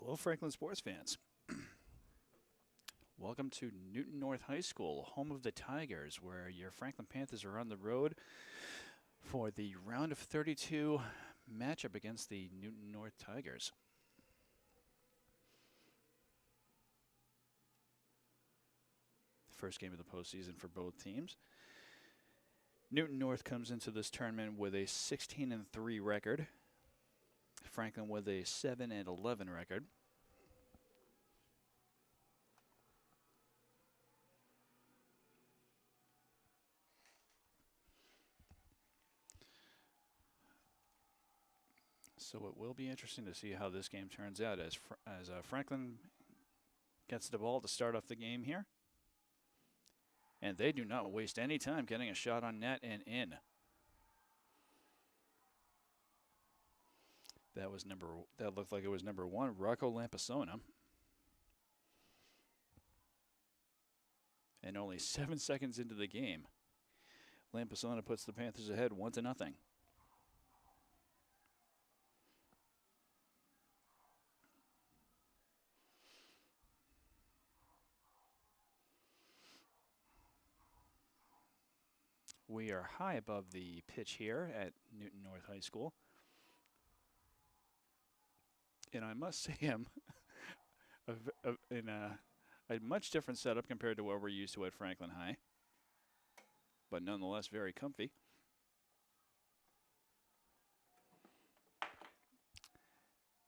Hello, Franklin sports fans. Welcome to Newton North High School, home of the Tigers, where your Franklin Panthers are on the road for the round of 32 matchup against the Newton North Tigers. First game of the postseason for both teams. Newton North comes into this tournament with a 16-3 record. Franklin with a 7-11 record. So it will be interesting to see how this game turns out as Franklin gets the ball to start off the game here. And they do not waste any time getting a shot on net and in. That looked like it was number 1, Rocco Lampasona. And only 7 seconds into the game, Lampasona puts the Panthers ahead 1-0. We are high above the pitch here at Newton North High School. And I must say I'm in a much different setup compared to what we're used to at Franklin High. But nonetheless, very comfy.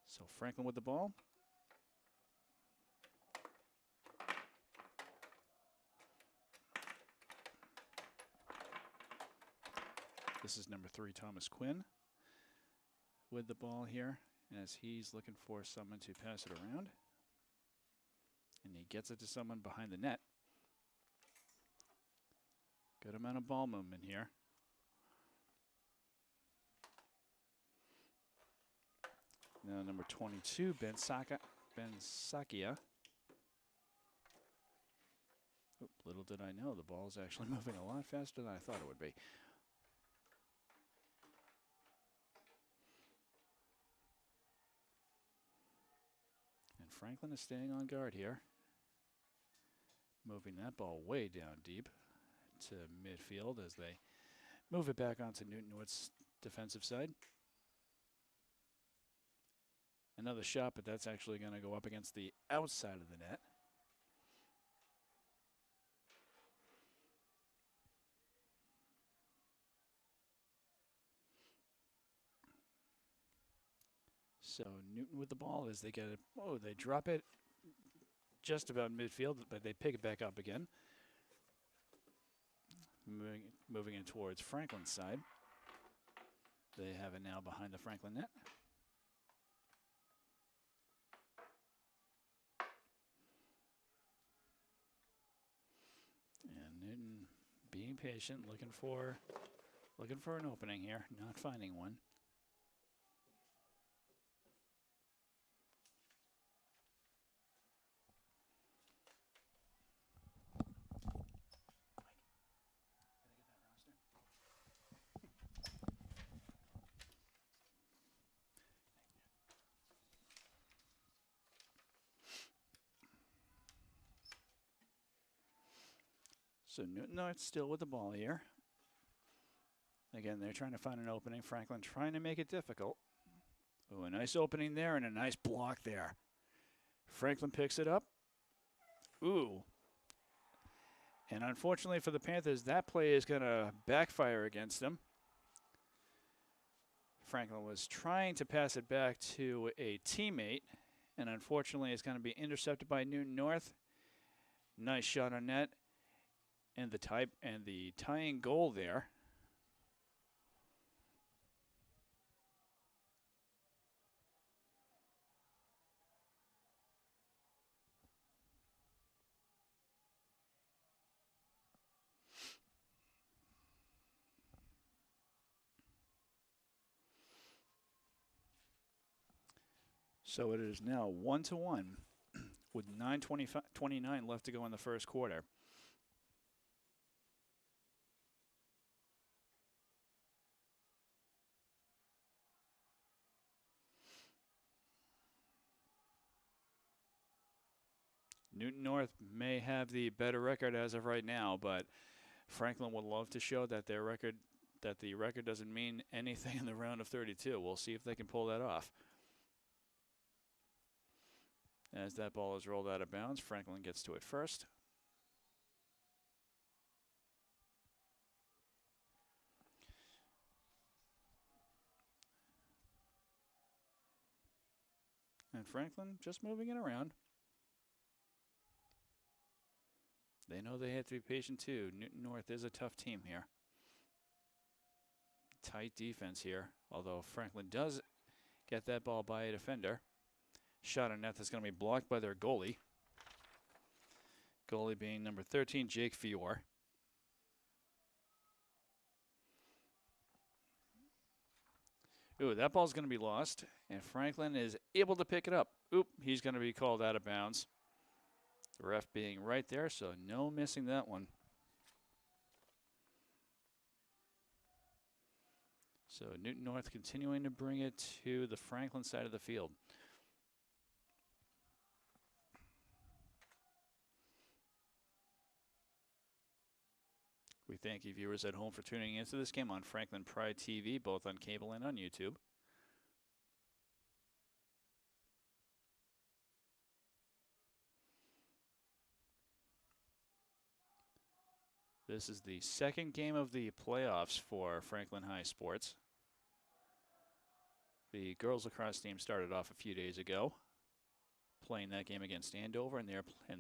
So Franklin with the ball. This is number 3, Thomas Quinn, with the ball here as he's looking for someone to pass it around. And he gets it to someone behind the net. Good amount of ball movement here. Now number 22, Ben Sakia. Oop, little did I know, the ball is actually moving a lot faster than I thought it would be. And Franklin is staying on guard here. Moving that ball way down deep to midfield as they move it back onto Newton North's defensive side. Another shot, but that's actually going to go up against the outside of the net. So Newton with the ball as they get it. Oh, they drop it just about midfield, but they pick it back up again. Moving it towards Franklin's side. They have it now behind the Franklin net. And Newton being patient, looking for an opening here, not finding one. So Newton North still with the ball here. Again, they're trying to find an opening. Franklin trying to make it difficult. Oh, a nice opening there and a nice block there. Franklin picks it up. Ooh. And unfortunately for the Panthers, that play is going to backfire against them. Franklin was trying to pass it back to a teammate, and unfortunately it's going to be intercepted by Newton North. Nice shot on net. And the tying goal there. So it is now 1-1 with 9:29 left to go in the first quarter. Newton North may have the better record as of right now, but Franklin would love to show that the record doesn't mean anything in the round of 32. We'll see if they can pull that off. As that ball is rolled out of bounds, Franklin gets to it first. And Franklin just moving it around. They know they have to be patient too. Newton North is a tough team here. Tight defense here, although Franklin does get that ball by a defender. Shot on net that's going to be blocked by their goalie. Goalie being number 13, Jake Fior. Ooh, that ball's going to be lost, and Franklin is able to pick it up. Oop, he's going to be called out of bounds. The ref being right there, so no missing that one. So Newton North continuing to bring it to the Franklin side of the field. We thank you viewers at home for tuning into this game on Franklin Pride TV, both on cable and on YouTube. This is the second game of the playoffs for Franklin High Sports. The girls lacrosse team started off a few days ago, playing that game against Andover, and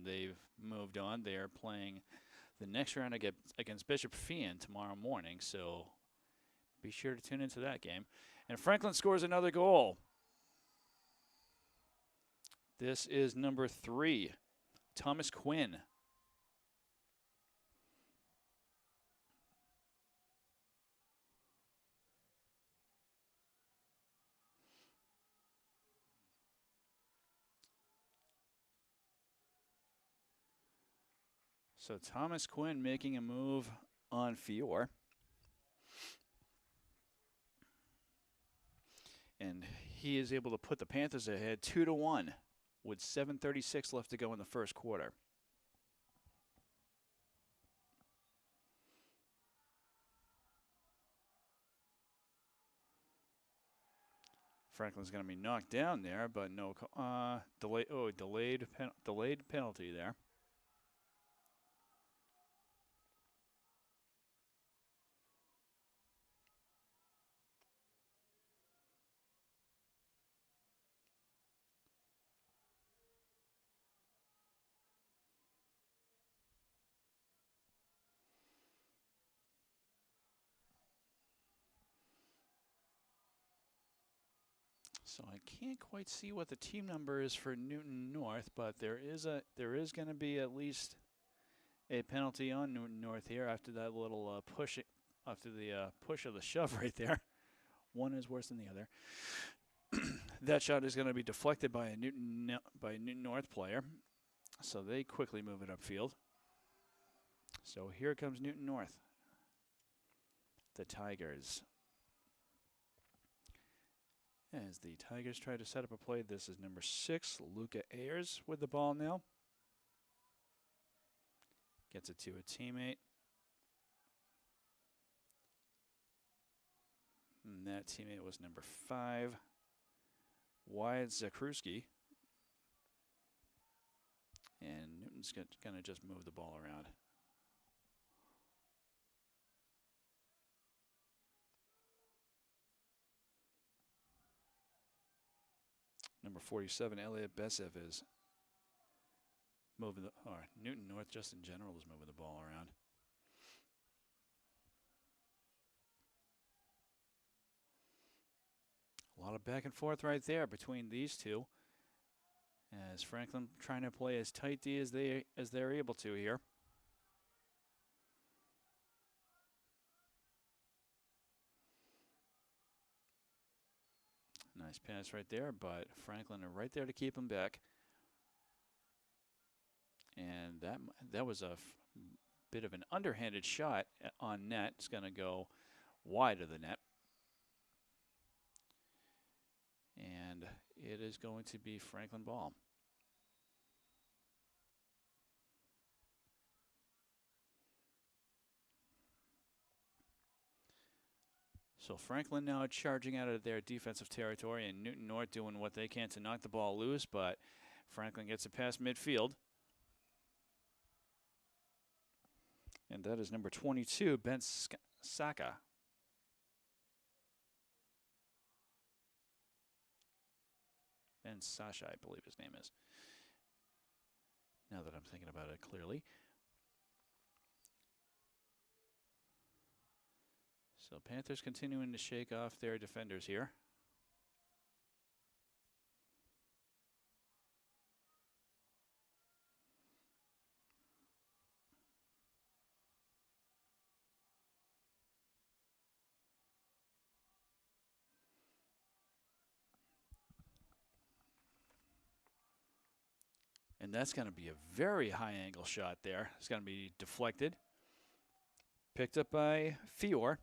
they've moved on. They are playing the next round against Bishop Feehan tomorrow morning, so be sure to tune into that game. And Franklin scores another goal. This is number 3, Thomas Quinn. So Thomas Quinn making a move on Fior. And he is able to put the Panthers ahead 2-1 with 7:36 left to go in the first quarter. Franklin's going to be knocked down there, but no delayed penalty there. So I can't quite see what the team number is for Newton North, but there is going to be at least a penalty on Newton North here after that little push, after the push of the shove right there. One is worse than the other. That shot is going to be deflected by a Newton North player, so they quickly move it upfield. So here comes Newton North, the Tigers. As the Tigers try to set up a play, this is number 6, Luca Ayers with the ball now. Gets it to a teammate. And that teammate was number 5, Wyatt Zakruski. And Newton's going to just move the ball around. Number 47, Elliot Besev is moving Newton North just in general is moving the ball around. A lot of back and forth right there between these two, as Franklin trying to play as tight D as they're able to here. Nice pass right there, but Franklin are right there to keep him back. And that was a bit of an underhanded shot on net. It's going to go wide of the net. And it is going to be Franklin ball. So Franklin now charging out of their defensive territory, and Newton North doing what they can to knock the ball loose, but Franklin gets it past midfield. And that is number 22, Ben Saka. Ben Sasha, I believe his name is. Now that I'm thinking about it clearly. So Panthers continuing to shake off their defenders here. And that's going to be a very high angle shot there. It's going to be deflected. Picked up by Fior.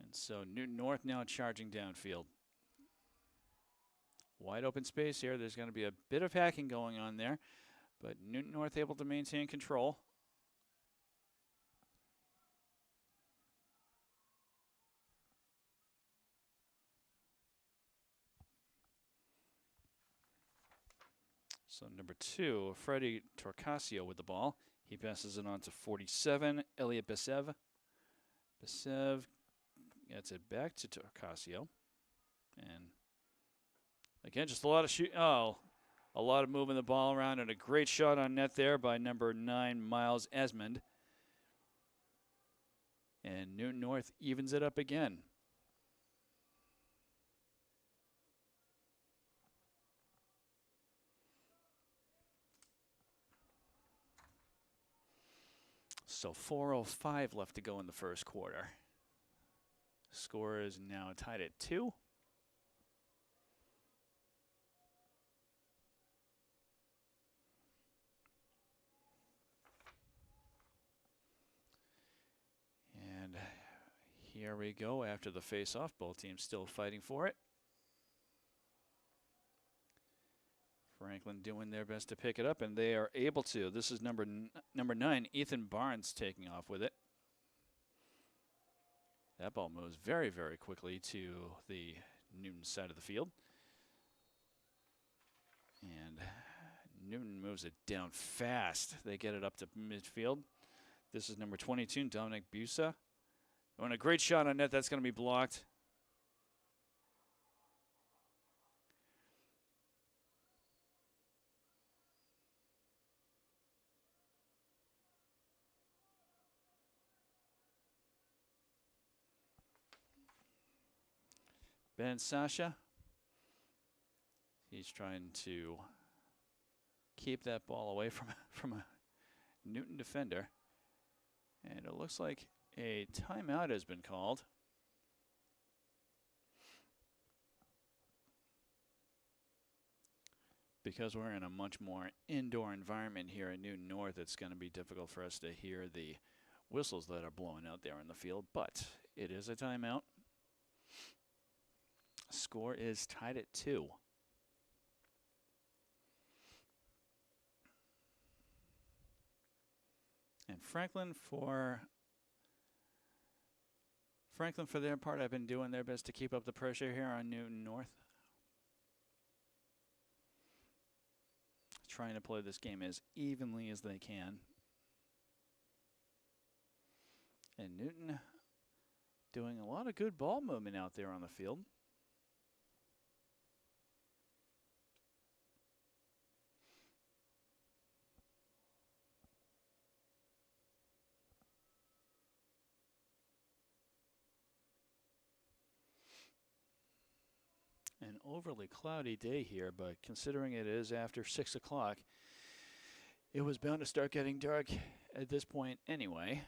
And so Newton North now charging downfield. Wide open space here. There's going to be a bit of hacking going on there, but Newton North able to maintain control. So number 2, Freddie Torcasio with the ball. He passes it on to 47, Elliot Besev. Besev gets it back to Torcasio. And again, just a lot of a lot of moving the ball around, and a great shot on net there by number 9, Miles Esmond. And Newton North evens it up again. So 4:05 left to go in the first quarter. Score is now tied at 2. And here we go after the face-off. Both teams still fighting for it. Franklin doing their best to pick it up, and they are able to. This is number 9, Ethan Barnes, taking off with it. That ball moves very, very quickly to the Newton side of the field. And Newton moves it down fast. They get it up to midfield. This is number 22, Dominic Busa. And a great shot on net. That's going to be blocked. Ben Sasha, he's trying to keep that ball away from a Newton defender. And it looks like a timeout has been called. Because we're in a much more indoor environment here at Newton North, it's going to be difficult for us to hear the whistles that are blowing out there in the field. But it is a timeout. Score is tied at 2. And Franklin for their part have been doing their best to keep up the pressure here on Newton North. Trying to play this game as evenly as they can. And Newton doing a lot of good ball movement out there on the field. An overly cloudy day here, but considering it is after 6 o'clock, it was bound to start getting dark at this point anyway.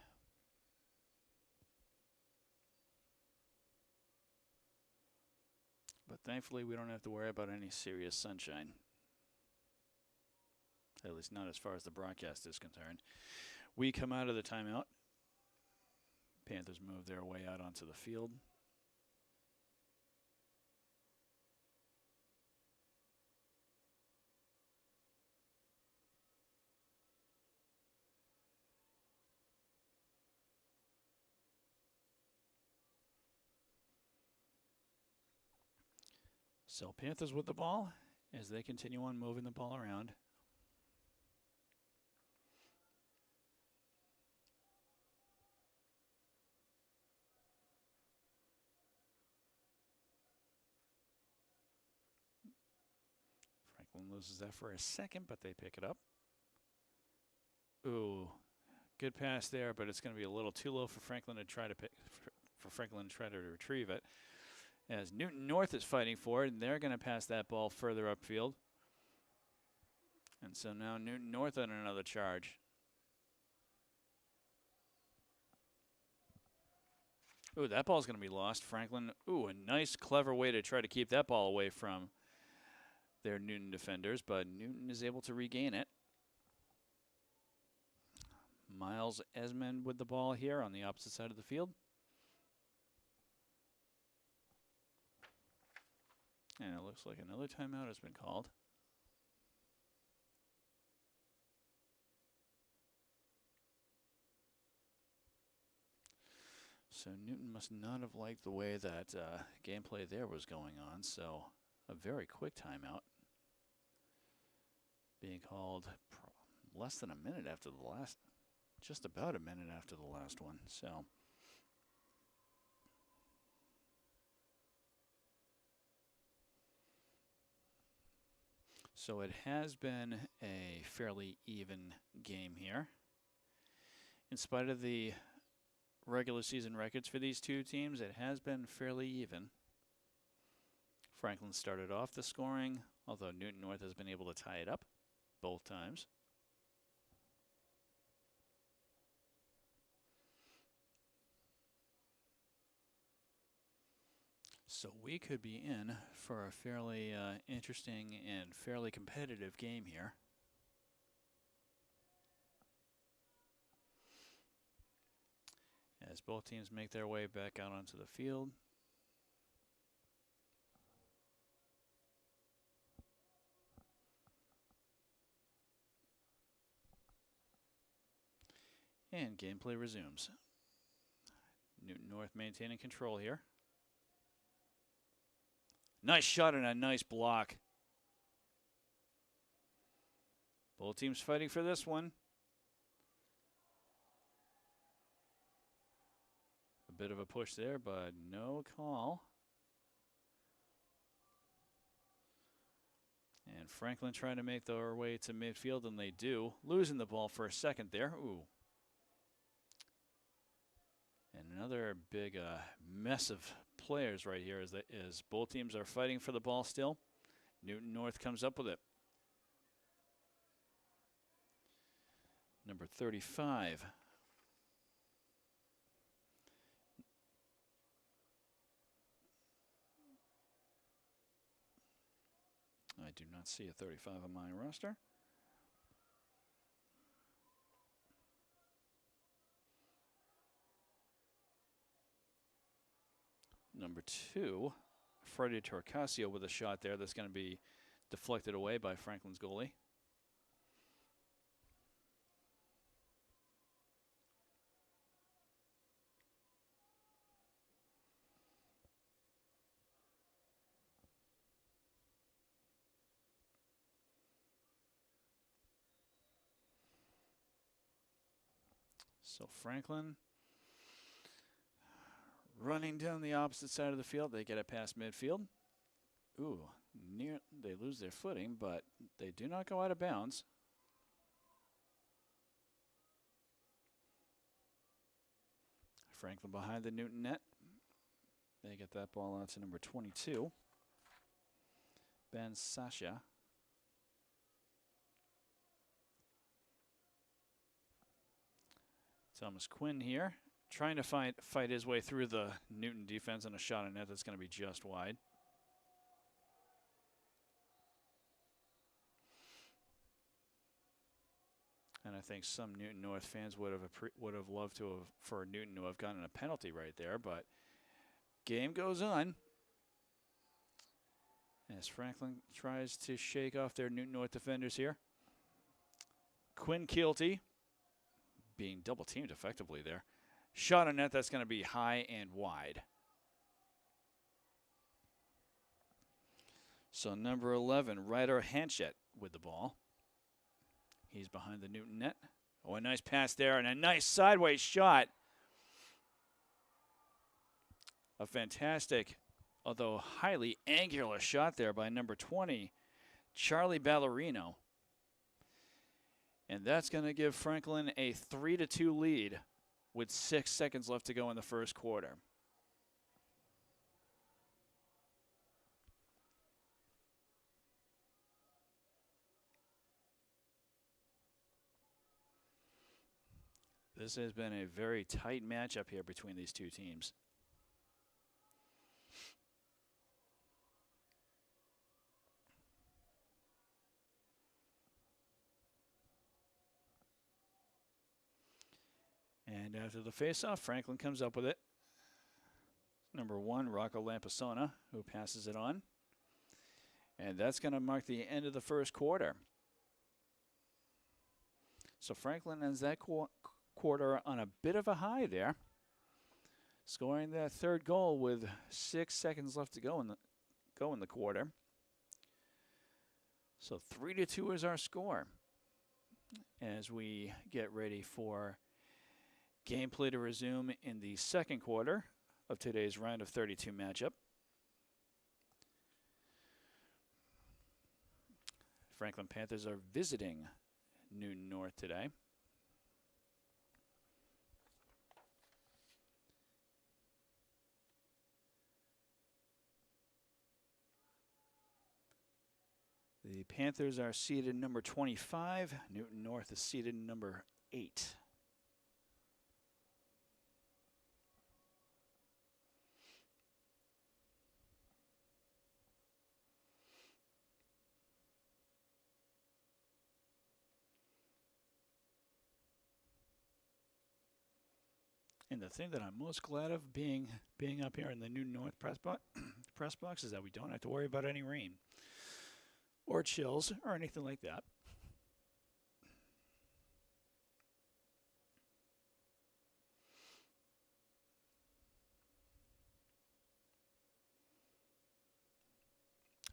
But thankfully, we don't have to worry about any serious sunshine. At least not as far as the broadcast is concerned. We come out of the timeout. Panthers move their way out onto the field. So Panthers with the ball as they continue on moving the ball around. Franklin loses that for a second, but they pick it up. Ooh, good pass there, but it's going to be a little too low for Franklin to try to retrieve it. As Newton North is fighting for it, and they're going to pass that ball further upfield. And so now Newton North on another charge. Ooh, that ball's going to be lost. Franklin, ooh, a nice, clever way to try to keep that ball away from their Newton defenders, but Newton is able to regain it. Miles Esmond with the ball here on the opposite side of the field. And it looks like another timeout has been called. So Newton must not have liked the way that gameplay there was going on, so a very quick timeout being called less than a minute after the last, just about a minute after the last one. So it has been a fairly even game here. In spite of the regular season records for these two teams, it has been fairly even. Franklin started off the scoring, although Newton North has been able to tie it up both times. So we could be in for a fairly interesting and fairly competitive game here. As both teams make their way back out onto the field. And gameplay resumes. Newton North maintaining control here. Nice shot and a nice block. Both teams fighting for this one. A bit of a push there, but no call. And Franklin trying to make their way to midfield, and they do. Losing the ball for a second there. Ooh. And another big mess of players right here as both teams are fighting for the ball still. Newton North comes up with it. Number 35. I do not see a 35 on my roster. Number 2, Freddie Torcasio with a shot there that's going to be deflected away by Franklin's goalie. So Franklin running down the opposite side of the field. They get it past midfield. Ooh, they lose their footing, but they do not go out of bounds. Franklin behind the Newton net. They get that ball out to number 22, Ben Sasha. Thomas Quinn here, trying to fight his way through the Newton defense on a shot on net that's going to be just wide. And I think some Newton North fans would have loved for Newton to have gotten a penalty right there, but game goes on as Franklin tries to shake off their Newton North defenders here. Quinn Keelty being double teamed effectively there. Shot on net that's going to be high and wide. So number 11, Ryder Hanchett with the ball. He's behind the Newton net. Oh, a nice pass there and a nice sideways shot. A fantastic, although highly angular shot there by number 20, Charlie Ballerino. And that's going to give Franklin a 3-2 lead with 6 seconds left to go in the first quarter. This has been a very tight matchup here between these two teams. And after the faceoff, Franklin comes up with it. Number 1, Rocco Lampisona, who passes it on. And that's going to mark the end of the first quarter. So Franklin ends that quarter on a bit of a high there, scoring that third goal with 6 seconds left to go in the quarter. So 3-2 is our score as we get ready for gameplay to resume in the second quarter of today's round of 32 matchup. Franklin Panthers are visiting Newton North today. The Panthers are seated number 25. Newton North is seated number 8. And the thing that I'm most glad of being up here in the Newton North press box is that we don't have to worry about any rain or chills or anything like that.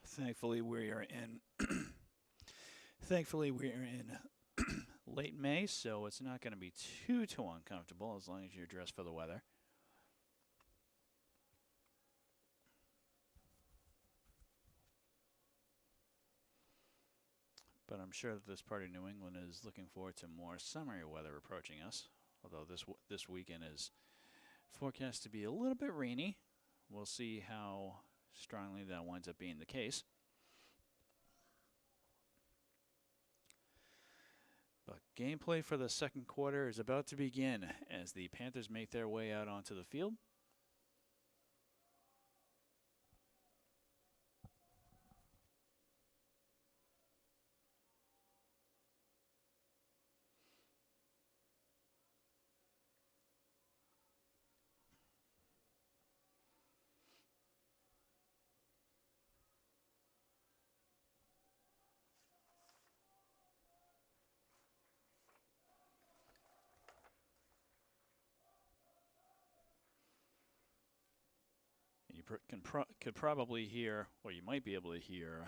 Thankfully, we are in late May, so it's not going to be too uncomfortable as long as you're dressed for the weather. But I'm sure that this part of New England is looking forward to more summery weather approaching us, although this weekend is forecast to be a little bit rainy. We'll see how strongly that winds up being the case. But gameplay for the second quarter is about to begin as the Panthers make their way out onto the field. You could probably hear, or you might be able to hear,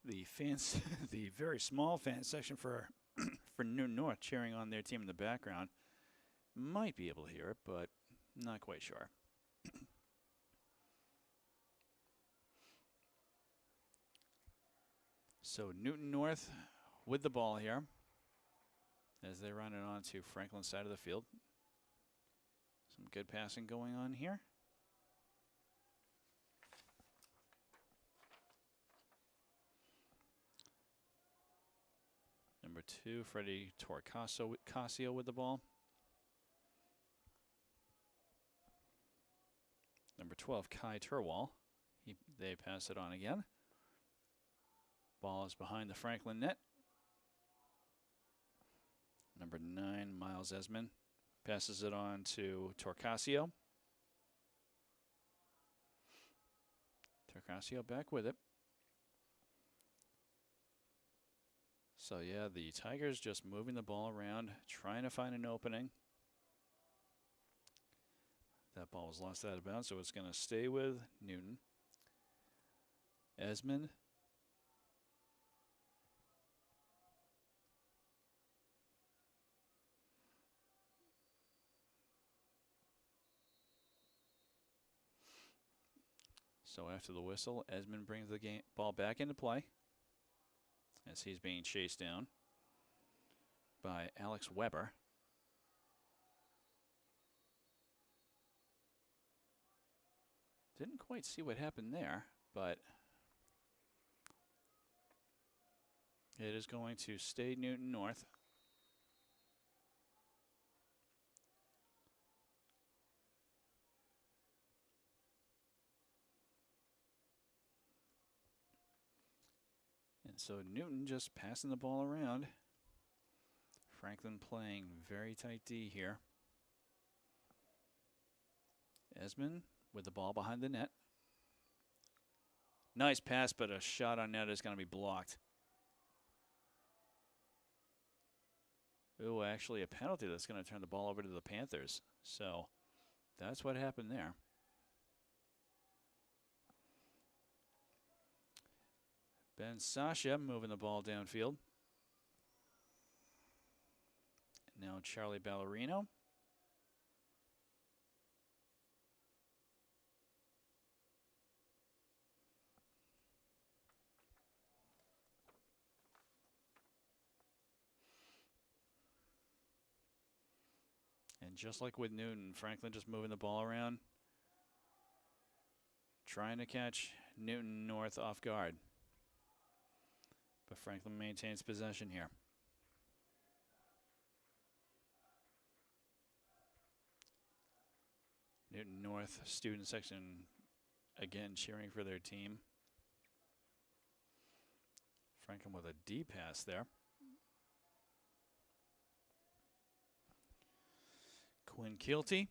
the fans, the very small fan section for Newton North cheering on their team in the background. Might be able to hear it, but not quite sure. So Newton North with the ball here as they run it on to Franklin's side of the field. Some good passing going on here. Number 2, Freddie Torcasio with the ball. Number 12, Kai Turwal. They pass it on again. Ball is behind the Franklin net. Number 9, Miles Esmond. Passes it on to Torcasio. Torcasio back with it. So yeah, the Tigers just moving the ball around, trying to find an opening. That ball was lost out of bounds, so it's going to stay with Newton. Esmond. So after the whistle, Esmond brings the ball back into play as he's being chased down by Alex Weber. Didn't quite see what happened there, but it is going to stay Newton North. And so Newton just passing the ball around. Franklin playing very tight D here. Esmond with the ball behind the net. Nice pass, but a shot on net is going to be blocked. Ooh, actually a penalty that's going to turn the ball over to the Panthers. So that's what happened there. Ben Sasha moving the ball downfield. Now Charlie Ballerino. And just like with Newton, Franklin just moving the ball around, trying to catch Newton North off guard. But Franklin maintains possession here. Newton North student section again cheering for their team. Franklin with a D pass there. Quinn Keelty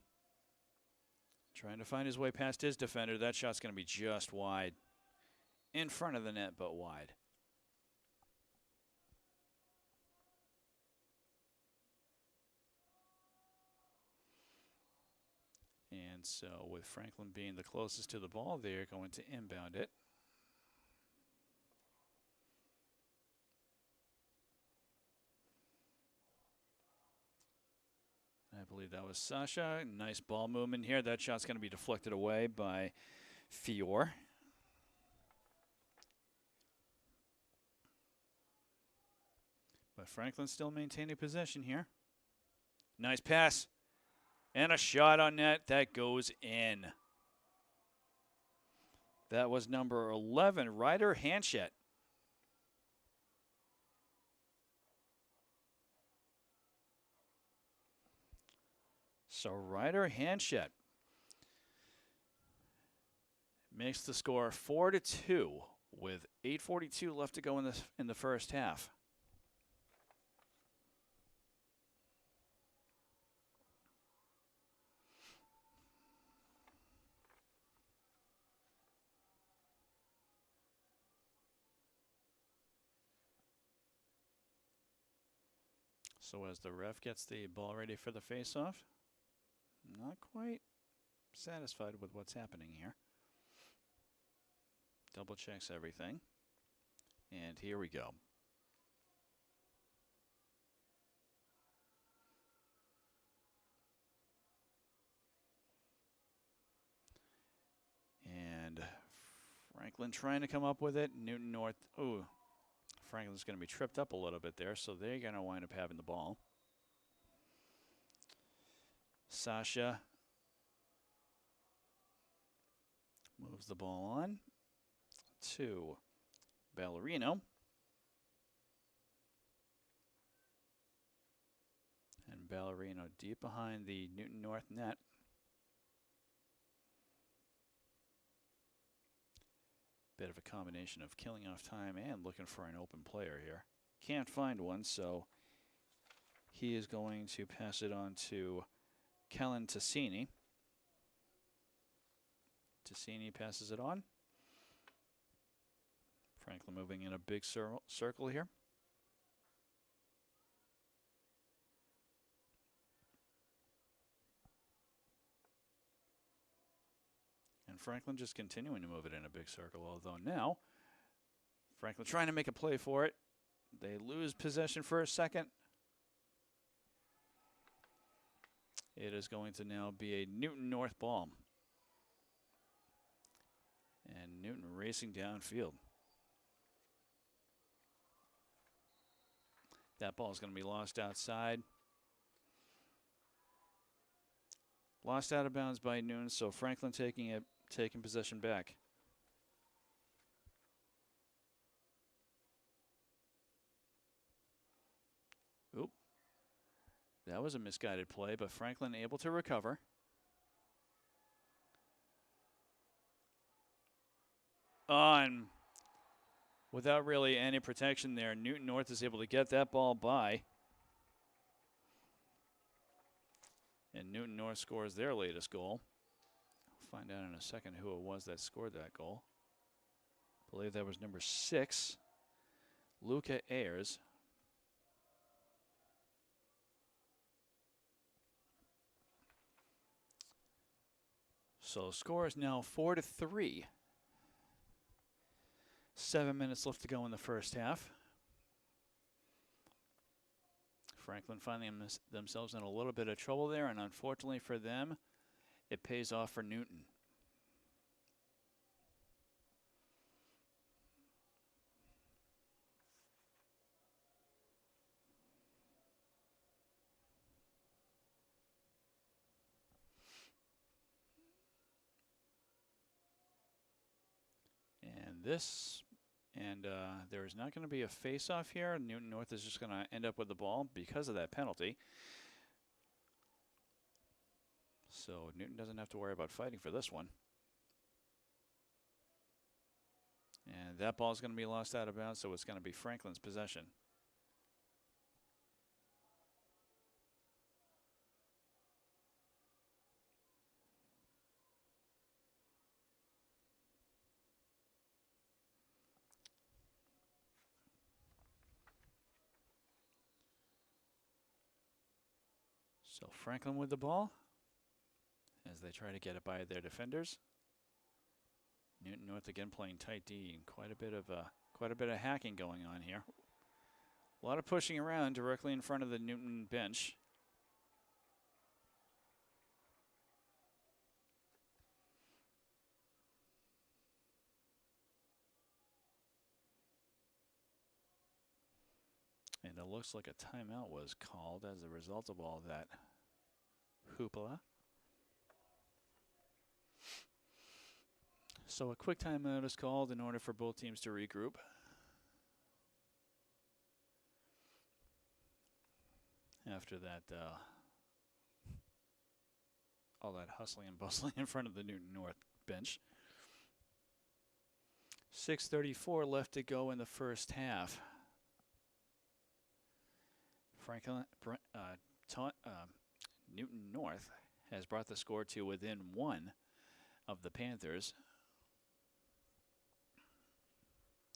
trying to find his way past his defender. That shot's going to be just wide. In front of the net, but wide. And so with Franklin being the closest to the ball, they're going to inbound it. I believe that was Sasha. Nice ball movement here. That shot's going to be deflected away by Fior. But Franklin still maintaining possession here. Nice pass. And a shot on net that goes in. That was number 11, Ryder Hanchett. So Ryder Hanchett makes the score 4-2 with 8:42 left to go in the first half. So as the ref gets the ball ready for the faceoff, not quite satisfied with what's happening here. Double checks everything. And here we go. And Franklin trying to come up with it. Newton North, ooh. Franklin's going to be tripped up a little bit there, so they're going to wind up having the ball. Sasha moves the ball on to Ballerino. And Ballerino deep behind the Newton North net. Bit of a combination of killing off time and looking for an open player here. Can't find one, so he is going to pass it on to Kellen Tassini. Tassini passes it on. Franklin moving in a big circle here. And Franklin just continuing to move it in a big circle, although now Franklin trying to make a play for it. They lose possession for a second. It is going to now be a Newton North ball. And Newton racing downfield. That ball is going to be lost outside. Lost out of bounds by Newton, so Franklin taking possession back. Oop. That was a misguided play, but Franklin able to recover. And without really any protection there, Newton North is able to get that ball by. And Newton North scores their latest goal. I'll find out in a second who it was that scored that goal. I believe that was number 6, Luca Ayers. So score is now 4-3. 7 minutes left to go in the first half. Franklin finding themselves in a little bit of trouble there, and unfortunately for them, it pays off for Newton. And there is not going to be a face-off here. Newton North is just going to end up with the ball because of that penalty. So Newton doesn't have to worry about fighting for this one. And that ball is going to be lost out of bounds, so it's going to be Franklin's possession. So Franklin with the ball as they try to get it by their defenders. Newton North again playing tight D, and quite a bit of hacking going on here. A lot of pushing around directly in front of the Newton bench. And it looks like a timeout was called as a result of all that hoopla. So a quick timeout is called in order for both teams to regroup. After that, all that hustling and bustling in front of the Newton North bench. 6:34 left to go in the first half. Newton North has brought the score to within 1 of the Panthers.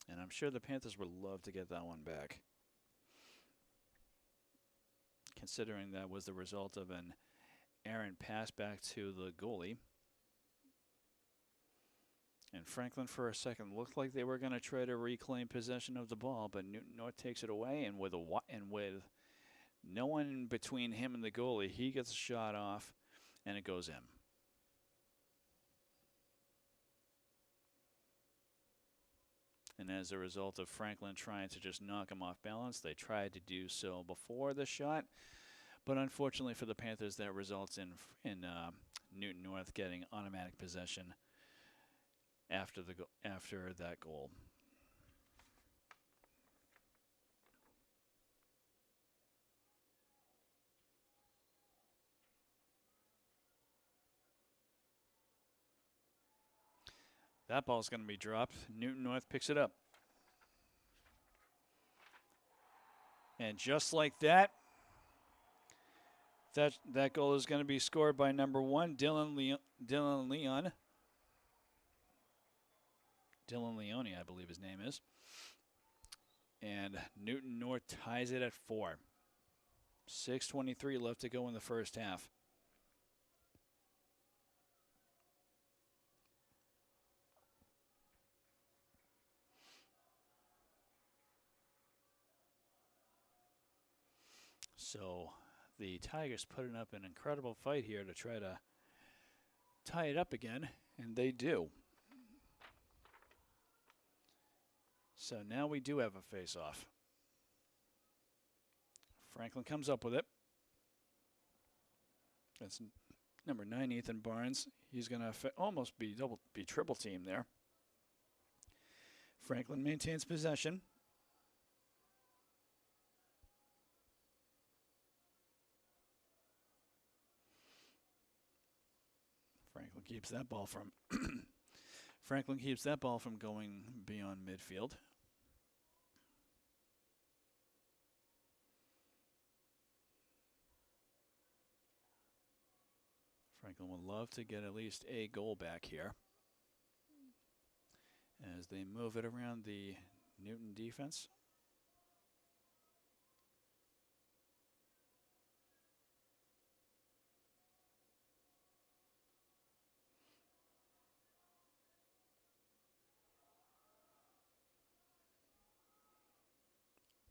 And I'm sure the Panthers would love to get that one back, considering that was the result of an errant pass back to the goalie. And Franklin for a second looked like they were going to try to reclaim possession of the ball, but Newton North takes it away, and with no one in between him and the goalie, he gets a shot off, and it goes in. And as a result of Franklin trying to just knock him off balance, they tried to do so before the shot. But unfortunately for the Panthers, that results in Newton North getting automatic possession after that goal. That ball's going to be dropped. Newton North picks it up. And just like that, that goal is going to be scored by number 1, Dylan Leone. Dylan Leone, I believe his name is. And Newton North ties it at 4. 6:23 left to go in the first half. So the Tigers putting up an incredible fight here to try to tie it up again, and they do. So now we do have a face-off. Franklin comes up with it. That's number 9, Ethan Barnes. He's going to almost be triple team there. Franklin maintains possession. Franklin keeps that ball from Franklin keeps that ball from going beyond midfield. Franklin would love to get at least a goal back here as they move it around the Newton defense.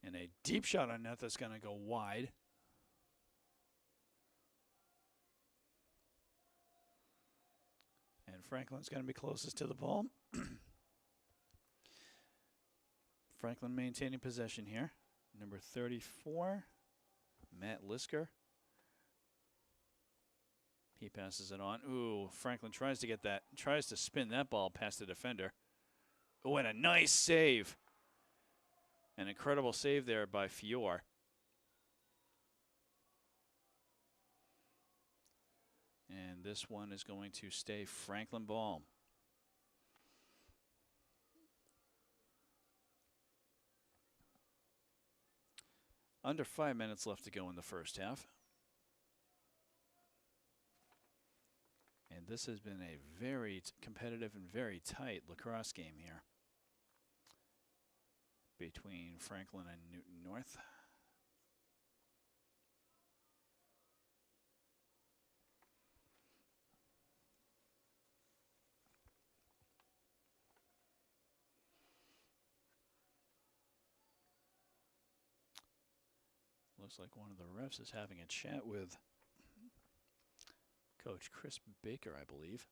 And a deep shot on net that's going to go wide. And Franklin's going to be closest to the ball. Franklin maintaining possession here. Number 34, Matt Lisker. He passes it on. Ooh, Franklin tries to spin that ball past the defender. Oh, and a nice save. An incredible save there by Fior. And this one is going to stay Franklin ball. Under 5 minutes left to go in the first half. And this has been a very competitive and very tight lacrosse game here between Franklin and Newton North. Looks like one of the refs is having a chat with Coach Chris Baker, I believe.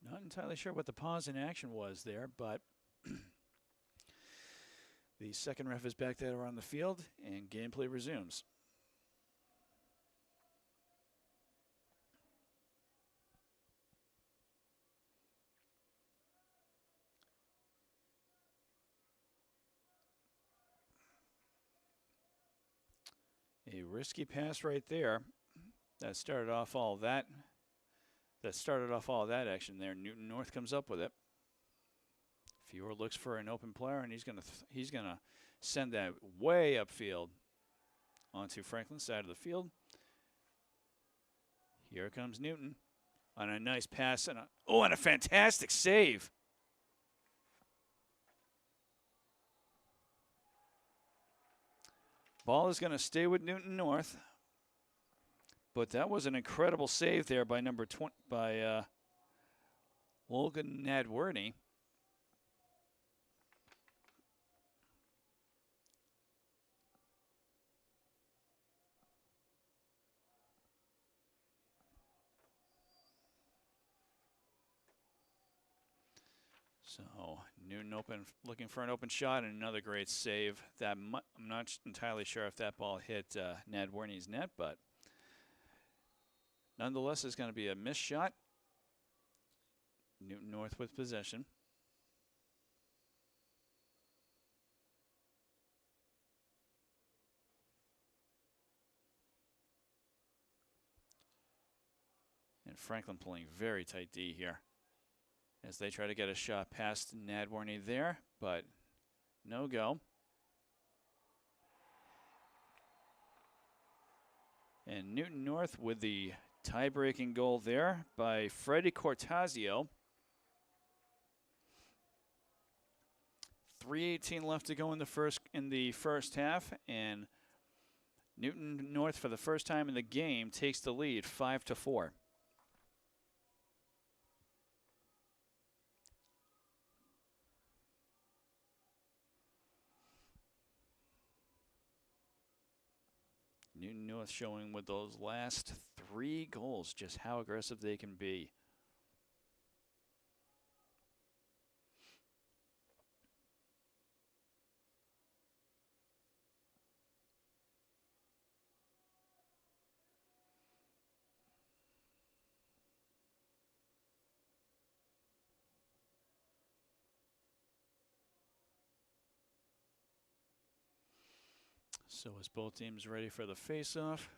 Not entirely sure what the pause in action was there, but the second ref is back there on the field, and gameplay resumes. A risky pass right there. That started off all that. Action there. Newton North comes up with it. Fior looks for an open player, and he's gonna send that way upfield onto Franklin's side of the field. Here comes Newton on a nice pass and a fantastic save. Ball is going to stay with Newton North, but that was an incredible save there by number 20 by Logan Nadworny. So Newton looking for an open shot, and another great save. I'm not entirely sure if that ball hit Nadworny's net, but nonetheless, it's going to be a missed shot. Newton North with possession. And Franklin pulling very tight D here as they try to get a shot past Nadworny there, but no go. And Newton North with the tie-breaking goal there by Freddie Cortazio. 3:18 left to go in the first half, and Newton North for the first time in the game takes the lead 5-4. Newton North showing with those last 3 goals just how aggressive they can be. So is both teams ready for the face-off?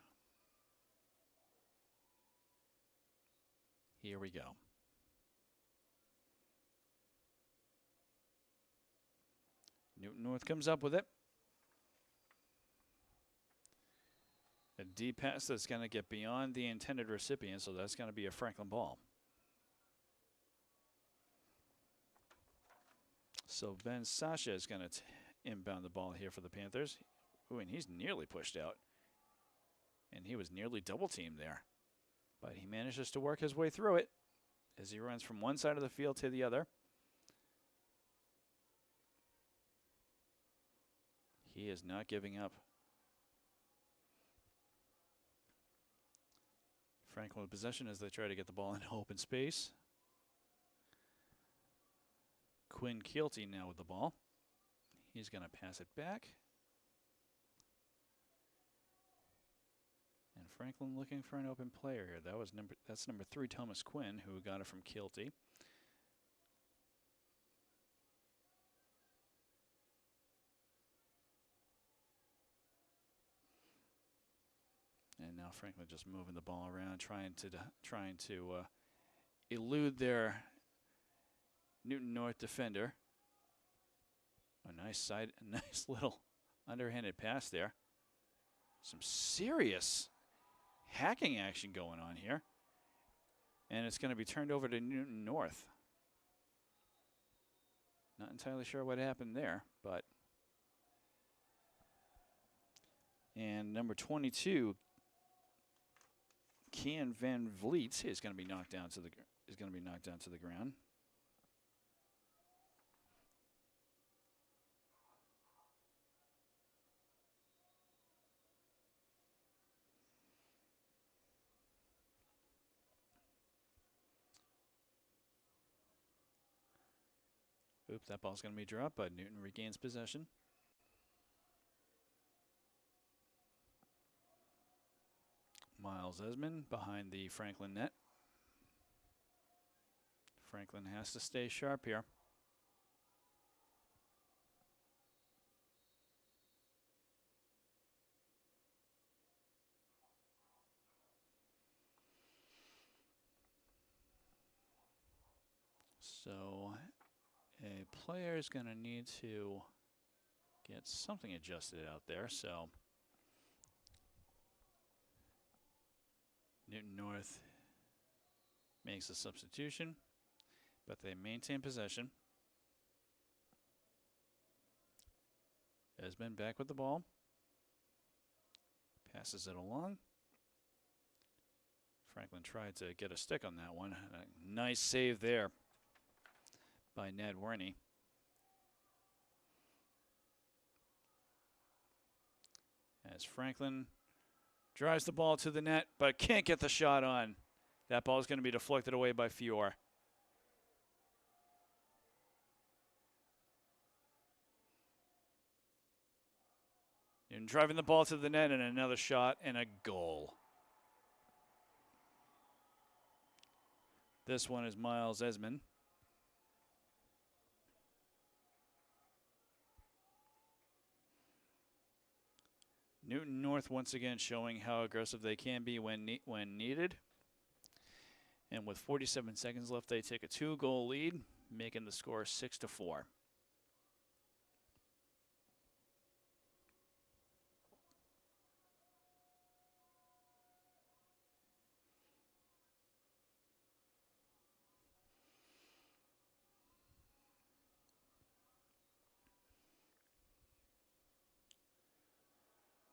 Here we go. Newton North comes up with it. A deep pass that's going to get beyond the intended recipient, so that's going to be a Franklin ball. So Ben Sasha is going to inbound the ball here for the Panthers. Ooh, and he's nearly pushed out. And he was nearly double-teamed there. But he manages to work his way through it as he runs from one side of the field to the other. He is not giving up. Franklin with possession as they try to get the ball into open space. Quinn Keelty now with the ball. He's going to pass it back. And Franklin looking for an open player here. That's number 3, Thomas Quinn, who got it from Keelty. And now Franklin just moving the ball around, trying to elude their Newton North defender. A nice little underhanded pass there. Some serious hacking action going on here. And it's going to be turned over to Newton North. Not entirely sure what happened there, but. And number 22, Kian Van Vliet, is going to be knocked down to the ground. Oops, that ball's going to be dropped, but Newton regains possession. Miles Esmond behind the Franklin net. Franklin has to stay sharp here. So a player is going to need to get something adjusted out there. So Newton North makes a substitution, but they maintain possession. Esmond back with the ball. Passes it along. Franklin tried to get a stick on that one. A nice save there by Ned Werney. As Franklin drives the ball to the net, but can't get the shot on. That ball is going to be deflected away by Fior. And driving the ball to the net, and another shot and a goal. This one is Miles Esmond. Newton North once again showing how aggressive they can be when needed. And with 47 seconds left, they take a 2-goal lead, making the score 6-4.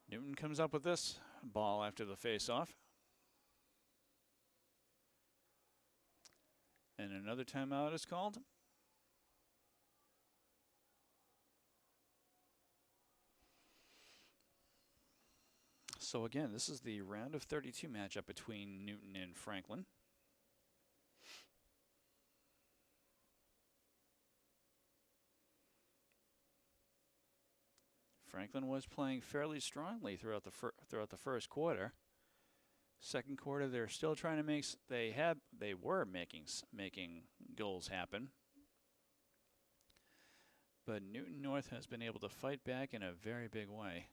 Newton comes up with this ball after the face-off. And another timeout is called. So again, this is the round of 32 matchup between Newton and Franklin. Franklin was playing fairly strongly throughout the first quarter. Second quarter, they're still trying to make. They were making goals happen, but Newton North has been able to fight back in a very big way.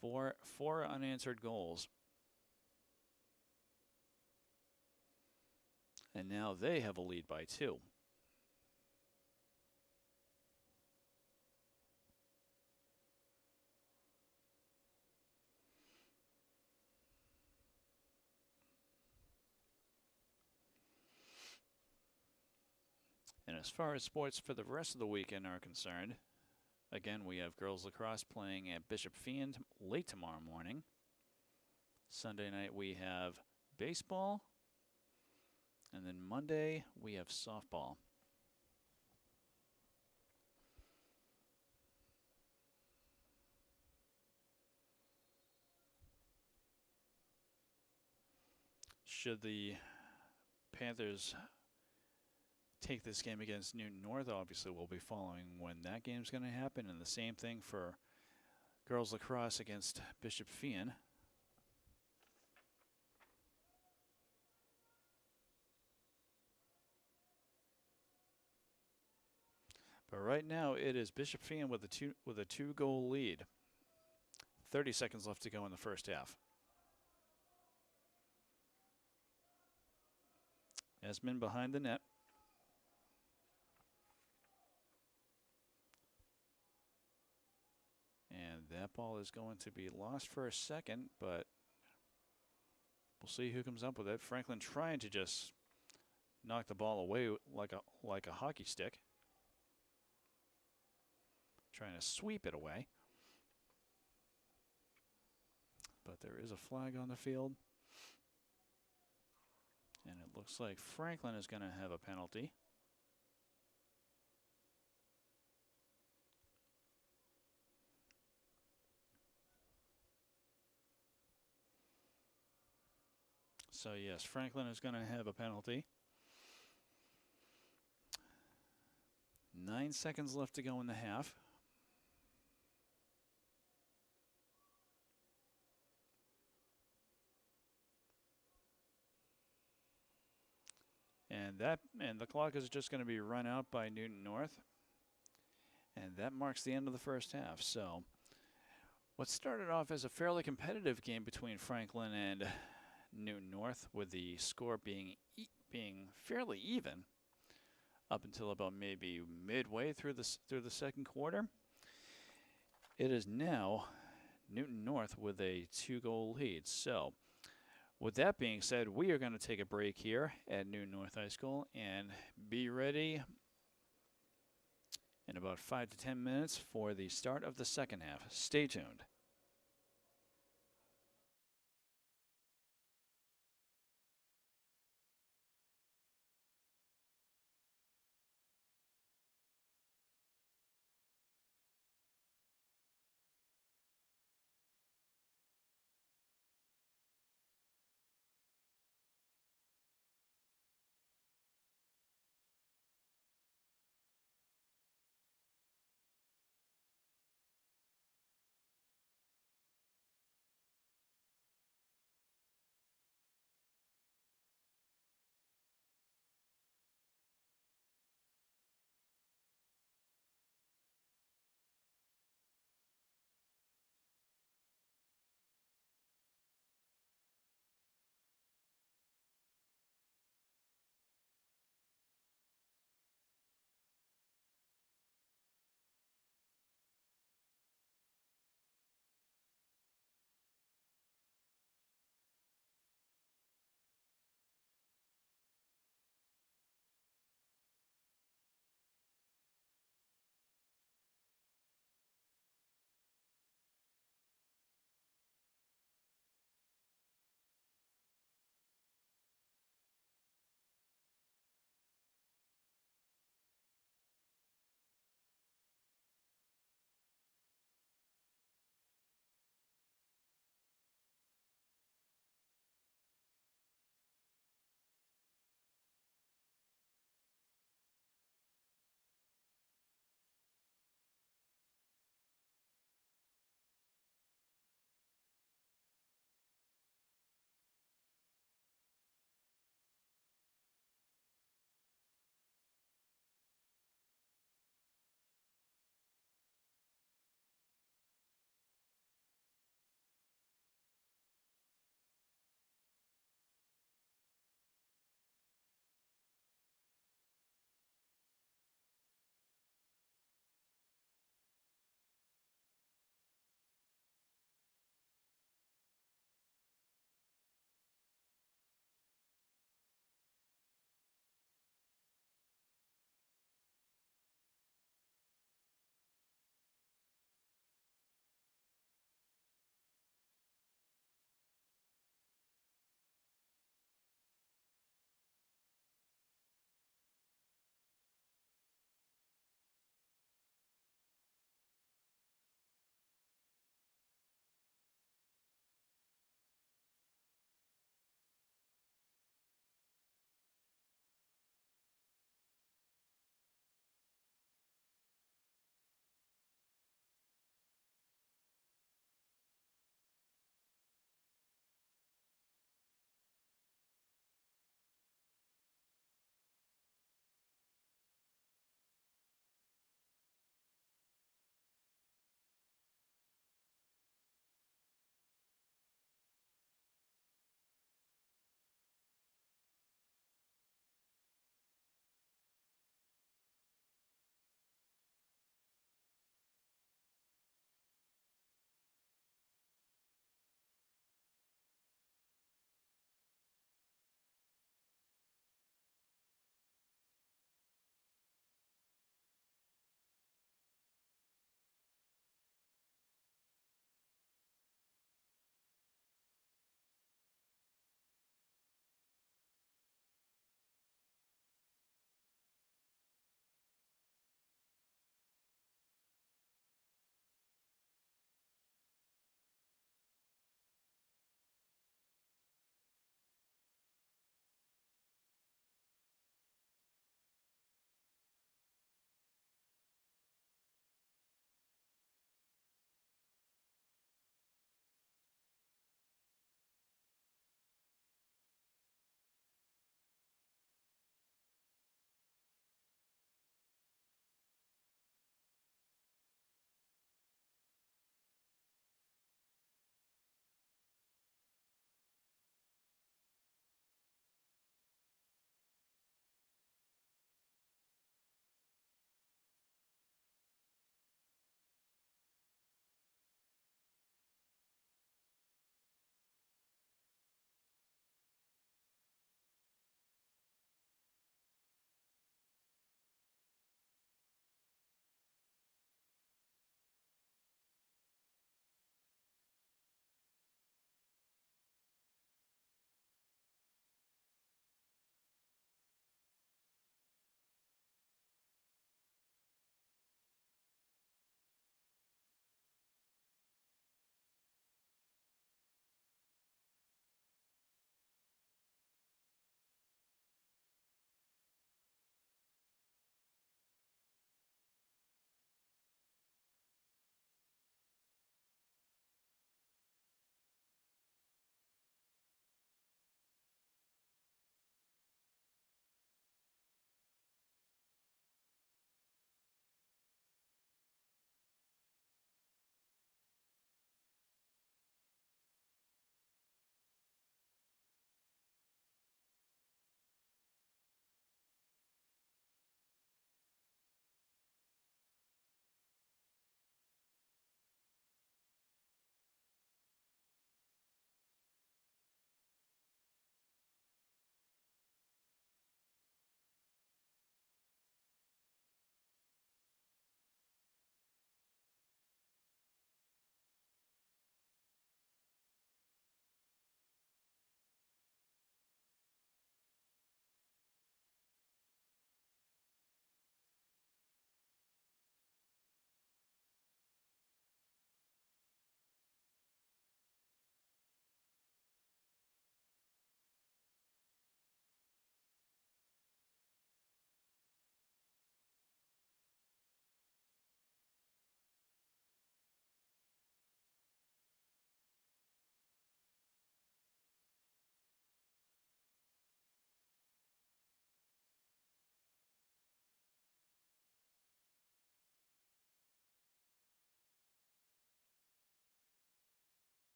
Four unanswered goals, and now they have a lead by 2. And as far as sports for the rest of the weekend are concerned, again, we have girls lacrosse playing at Bishop Fee late tomorrow morning. Sunday night we have baseball. And then Monday we have softball. Should the Panthers take this game against Newton North, obviously we'll be following when that game's going to happen, and the same thing for girls lacrosse against Bishop Fee. But right now it is Bishop Fee with a 2-goal lead. 30 seconds left to go in the first half. Esmond behind the net. And that ball is going to be lost for a second, but we'll see who comes up with it. Franklin trying to just knock the ball away like a hockey stick. Trying to sweep it away. But there is a flag on the field. And it looks like Franklin is going to have a penalty. So yes, Franklin is going to have a penalty. 9 seconds left to go in the half. And the clock is just going to be run out by Newton North. And that marks the end of the first half. So what started off as a fairly competitive game between Franklin and Newton North, with the score being fairly even up until about maybe midway through the second quarter. It is now Newton North with a 2-goal lead. So with that being said, we are going to take a break here at Newton North High School and be ready in about 5 to 10 minutes for the start of the second half. Stay tuned.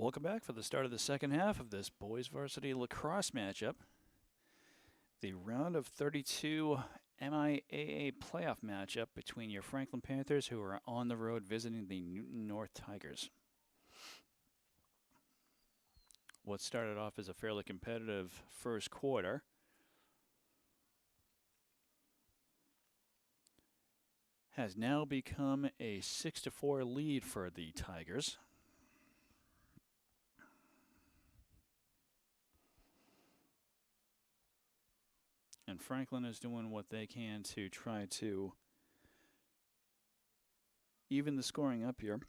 Welcome back for the start of the second half of this boys varsity lacrosse matchup. The round of 32 MIAA playoff matchup between your Franklin Panthers, who are on the road visiting the Newton North Tigers. What started off as a fairly competitive first quarter has now become a 6-4 lead for the Tigers. And Franklin is doing what they can to try to even the scoring up here.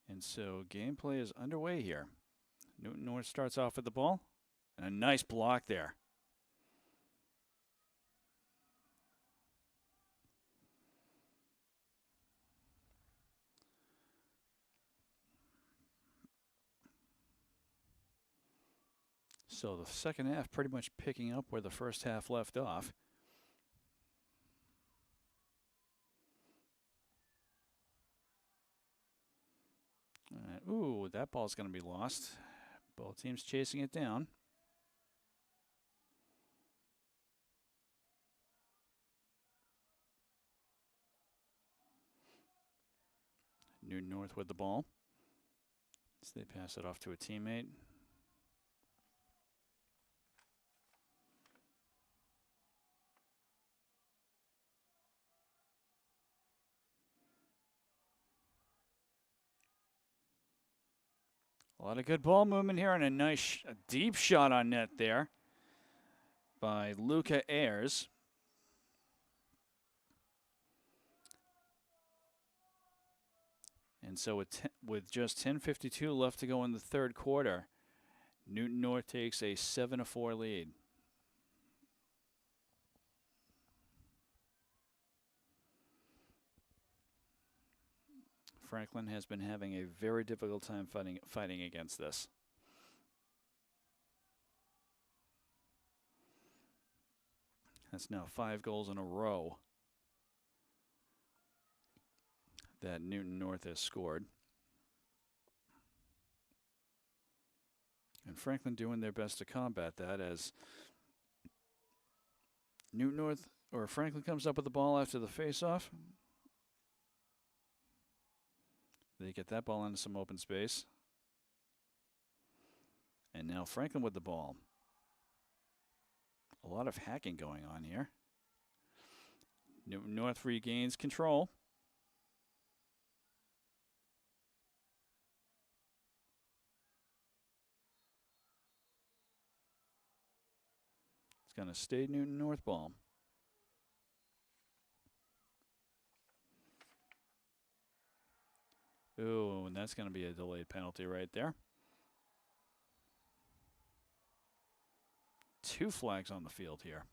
And so gameplay is underway here. Newton North starts off with the ball. And a nice block there. So the second half pretty much picking up where the first half left off. Ooh, that ball's going to be lost. Both teams chasing it down. Newton North with the ball. So they pass it off to a teammate. A lot of good ball movement here and a nice deep shot on net there by Luca Ayers. And so with just 10:52 left to go in the third quarter, Newton North takes a 7-4 lead. Franklin has been having a very difficult time fighting against this. That's now 5 goals in a row that Newton North has scored. And Franklin doing their best to combat that as Newton North or Franklin comes up with the ball after the face-off. They get that ball into some open space. And now Franklin with the ball. A lot of hacking going on here. Newton North regains control. It's going to stay Newton North ball. Ooh, and that's going to be a delayed penalty right there. 2 flags on the field here.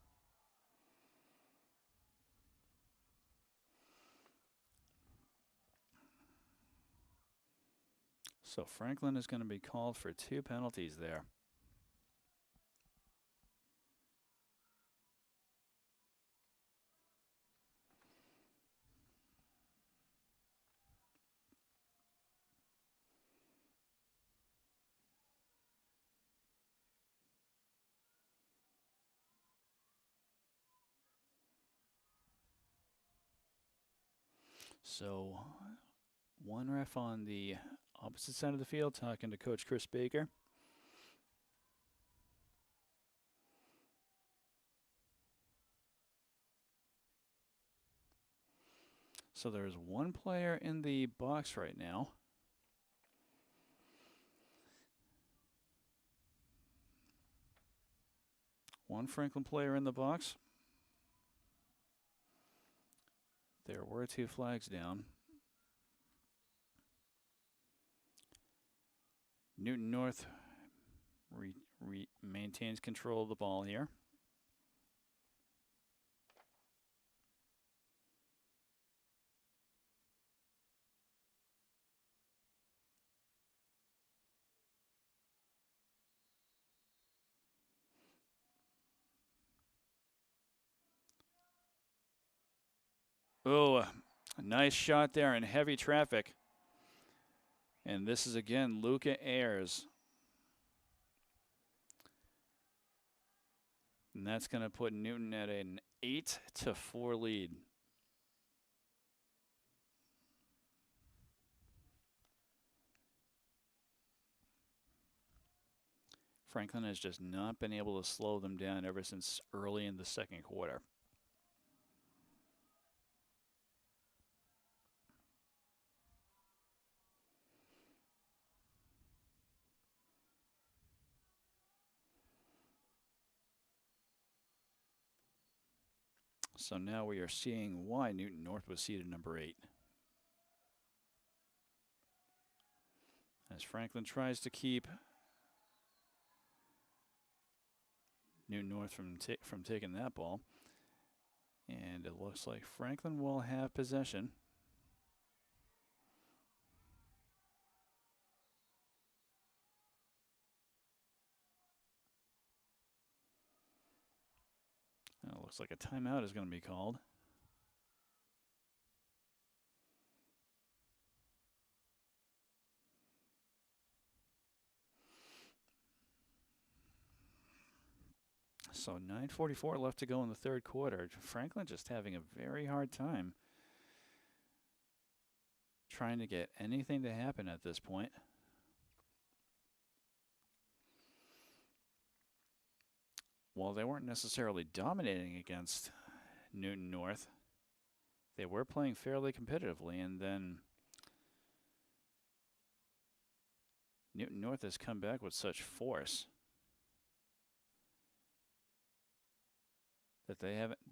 So Franklin is going to be called for 2 penalties there. So one ref on the opposite side of the field talking to Coach Chris Baker. So there's 1 player in the box right now. One Franklin player in the box. There were 2 flags down. Newton North maintains control of the ball here. Oh, a nice shot there in heavy traffic. And this is again Luca Ayers. And that's going to put Newton at an 8-4 lead. Franklin has just not been able to slow them down ever since early in the second quarter. So now we are seeing why Newton North was seeded number 8. As Franklin tries to keep Newton North from taking that ball. And it looks like Franklin will have possession. And it looks like a timeout is going to be called. So 9:44 left to go in the third quarter. Franklin just having a very hard time trying to get anything to happen at this point. While they weren't necessarily dominating against Newton North, they were playing fairly competitively, and then Newton North has come back with such force that they haven't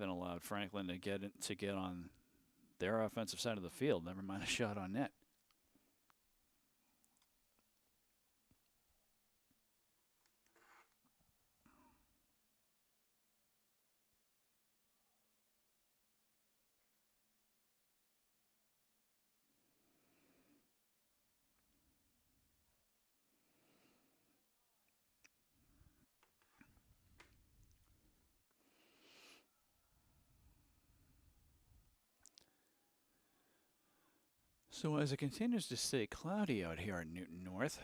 allowed Franklin to get on their offensive side of the field, never mind a shot on net. So as it continues to stay cloudy out here in Newton North,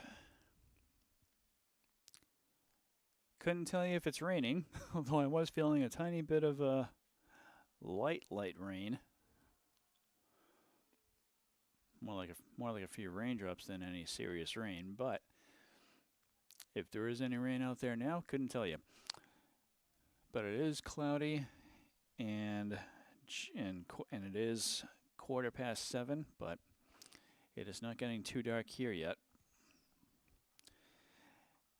couldn't tell you if it's raining, although I was feeling a tiny bit of a light rain. More like a few raindrops than any serious rain, but if there is any rain out there now, couldn't tell you. But it is cloudy, and it is 7:15, but it is not getting too dark here yet,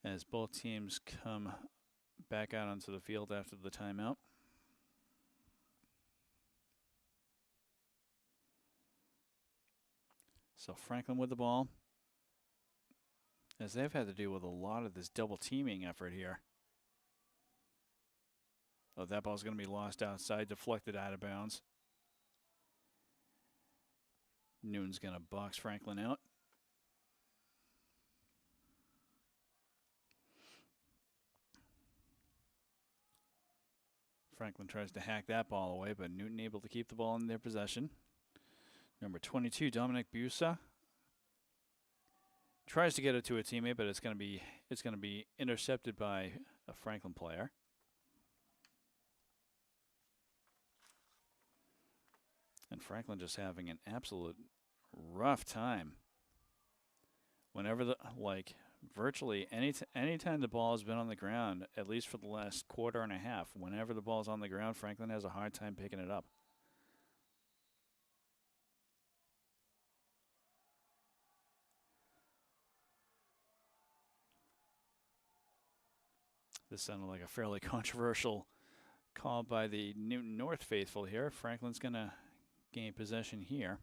as both teams come back out onto the field after the timeout. So Franklin with the ball, as they've had to deal with a lot of this double teaming effort here. Oh, that ball's going to be lost outside, deflected out of bounds. Newton's going to box Franklin out. Franklin tries to hack that ball away, but Newton able to keep the ball in their possession. Number 22, Dominic Busa, tries to get it to a teammate, but it's going to be intercepted by a Franklin player. And Franklin just having an absolute rough time. Whenever virtually any time the ball has been on the ground, at least for the last quarter and a half, whenever the ball's on the ground, Franklin has a hard time picking it up. This sounded like a fairly controversial call by the Newton North faithful here. Franklin's going to gain possession here.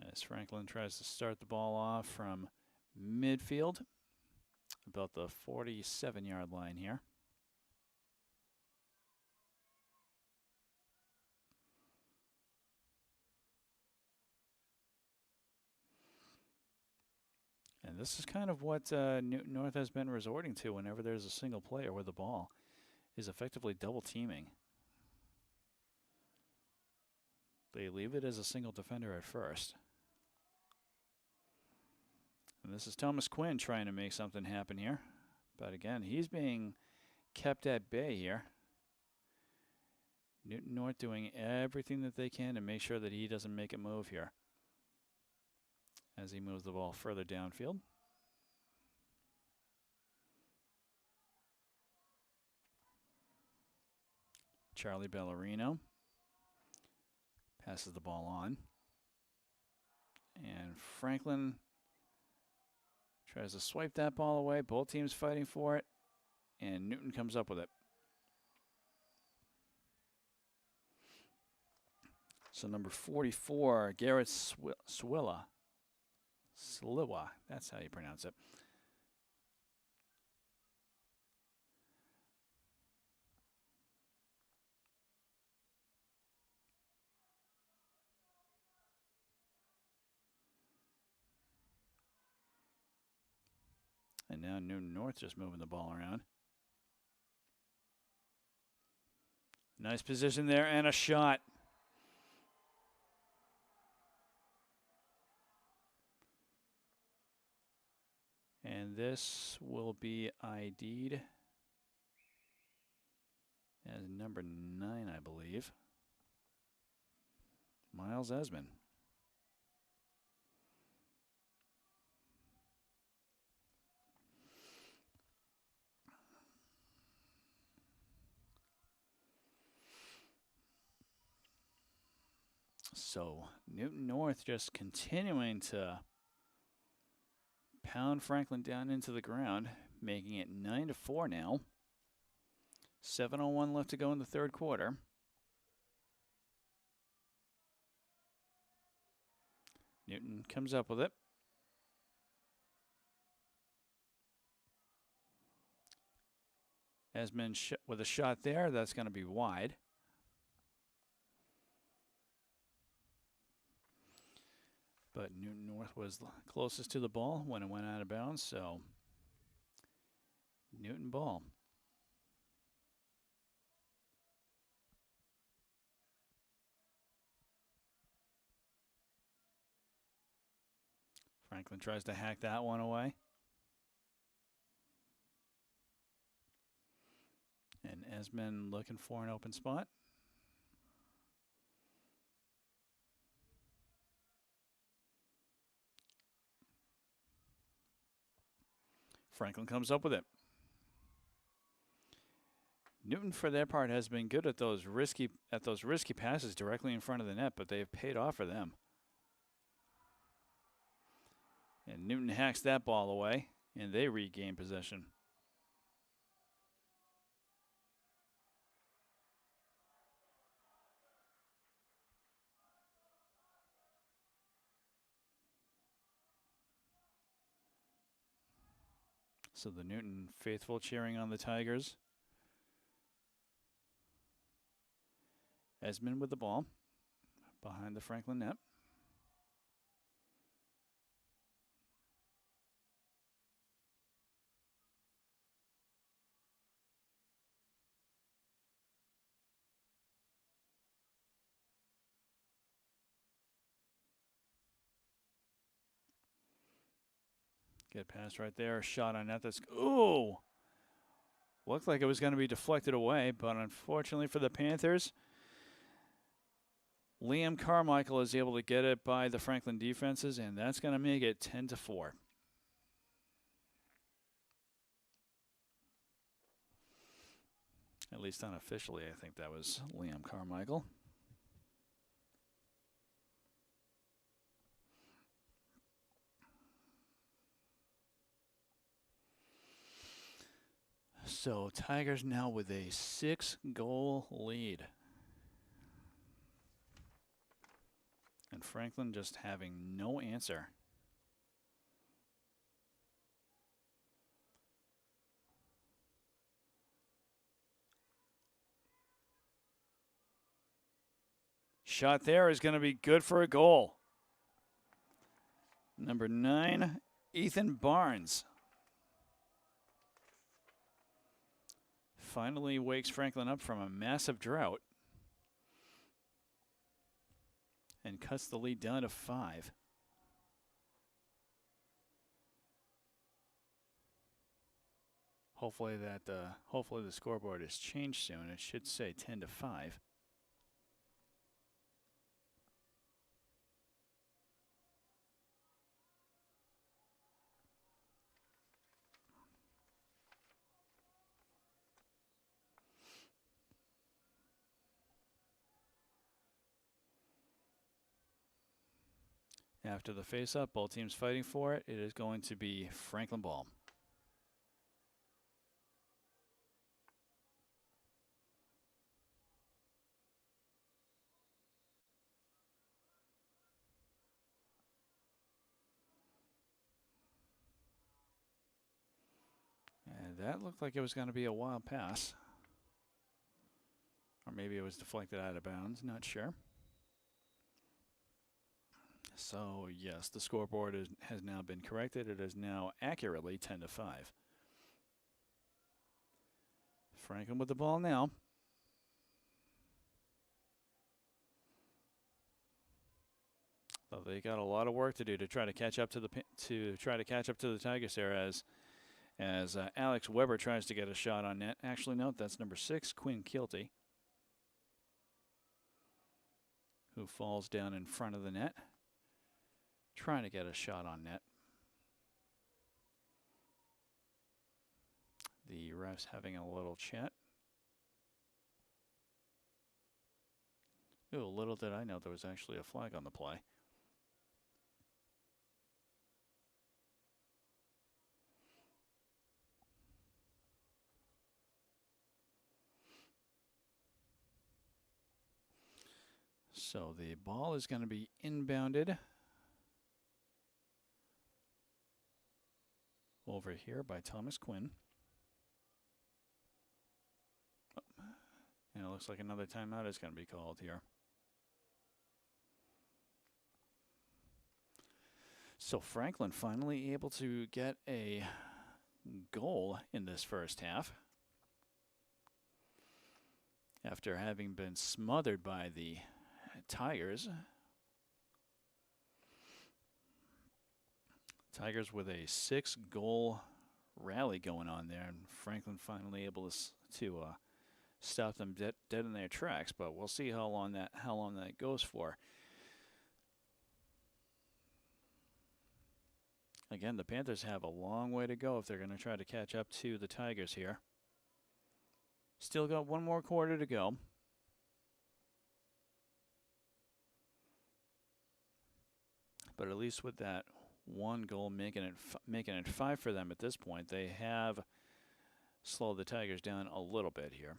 As Franklin tries to start the ball off from midfield, about the 47-yard line here. And And this is kind of what Newton North has been resorting to whenever there's a single player with the ball, is effectively double teaming. They leave it as a single defender at first. And this is Thomas Quinn trying to make something happen here. But again, he's being kept at bay here. Newton North doing everything that they can to make sure that he doesn't make a move here as he moves the ball further downfield. Charlie Ballerino passes the ball on. And Franklin tries to swipe that ball away. Both teams fighting for it. And Newton comes up with it. So number 44, Garrett Sliwa, that's how you pronounce it. And now Newton North just moving the ball around. Nice position there and a shot. And this will be ID'd as number 9, I believe. Miles Esmond. So Newton North just continuing to pound Franklin down into the ground, making it 9-4 now. 7:01 left to go in the third quarter. Newton comes up with it. Esmond with a shot there. That's going to be wide. But Newton North was closest to the ball when it went out of bounds, so Newton ball. Franklin tries to hack that one away. And Esmond looking for an open spot. Franklin comes up with it. Newton, for their part, has been good at those risky passes directly in front of the net, but they've paid off for them. And Newton hacks that ball away, and they regain possession. So the Newton faithful cheering on the Tigers. Esmond with the ball behind the Franklin net. Good pass right there. Shot on net. That's, ooh! Looked like it was going to be deflected away, but unfortunately for the Panthers, Liam Carmichael is able to get it by the Franklin defenses, and that's going to make it 10-4. At least unofficially, I think that was Liam Carmichael. So Tigers now with a 6-goal lead. And Franklin just having no answer. Shot there is going to be good for a goal. Number 9, Ethan Barnes finally wakes Franklin up from a massive drought and cuts the lead down to 5. Hopefully the scoreboard has changed soon. It should say 10-5. After the face-up, both teams fighting for it. It is going to be Franklin ball. And that looked like it was going to be a wild pass. Or maybe it was deflected out of bounds, not sure. So, yes, the scoreboard has now been corrected. It is now accurately 10-5. Franklin with the ball now. So they got a lot of work to do to try to catch up to the Tigers there as Alex Weber tries to get a shot on net. Actually, no, that's number 6, Quinn Kilty, who falls down in front of the net, trying to get a shot on net. The refs having a little chat. Ooh, little did I know there was actually a flag on the play. So the ball is going to be inbounded over here by Thomas Quinn. Oh. And it looks like another timeout is going to be called here. So Franklin finally able to get a goal in this first half after having been smothered by the Tigers. Tigers with a 6-goal rally going on there, and Franklin finally able to stop them dead in their tracks. But we'll see how long that goes for. Again, the Panthers have a long way to go if they're going to try to catch up to the Tigers here. Still got one more quarter to go. But at least with that one goal making it 5 for them at this point, they have slowed the Tigers down a little bit here.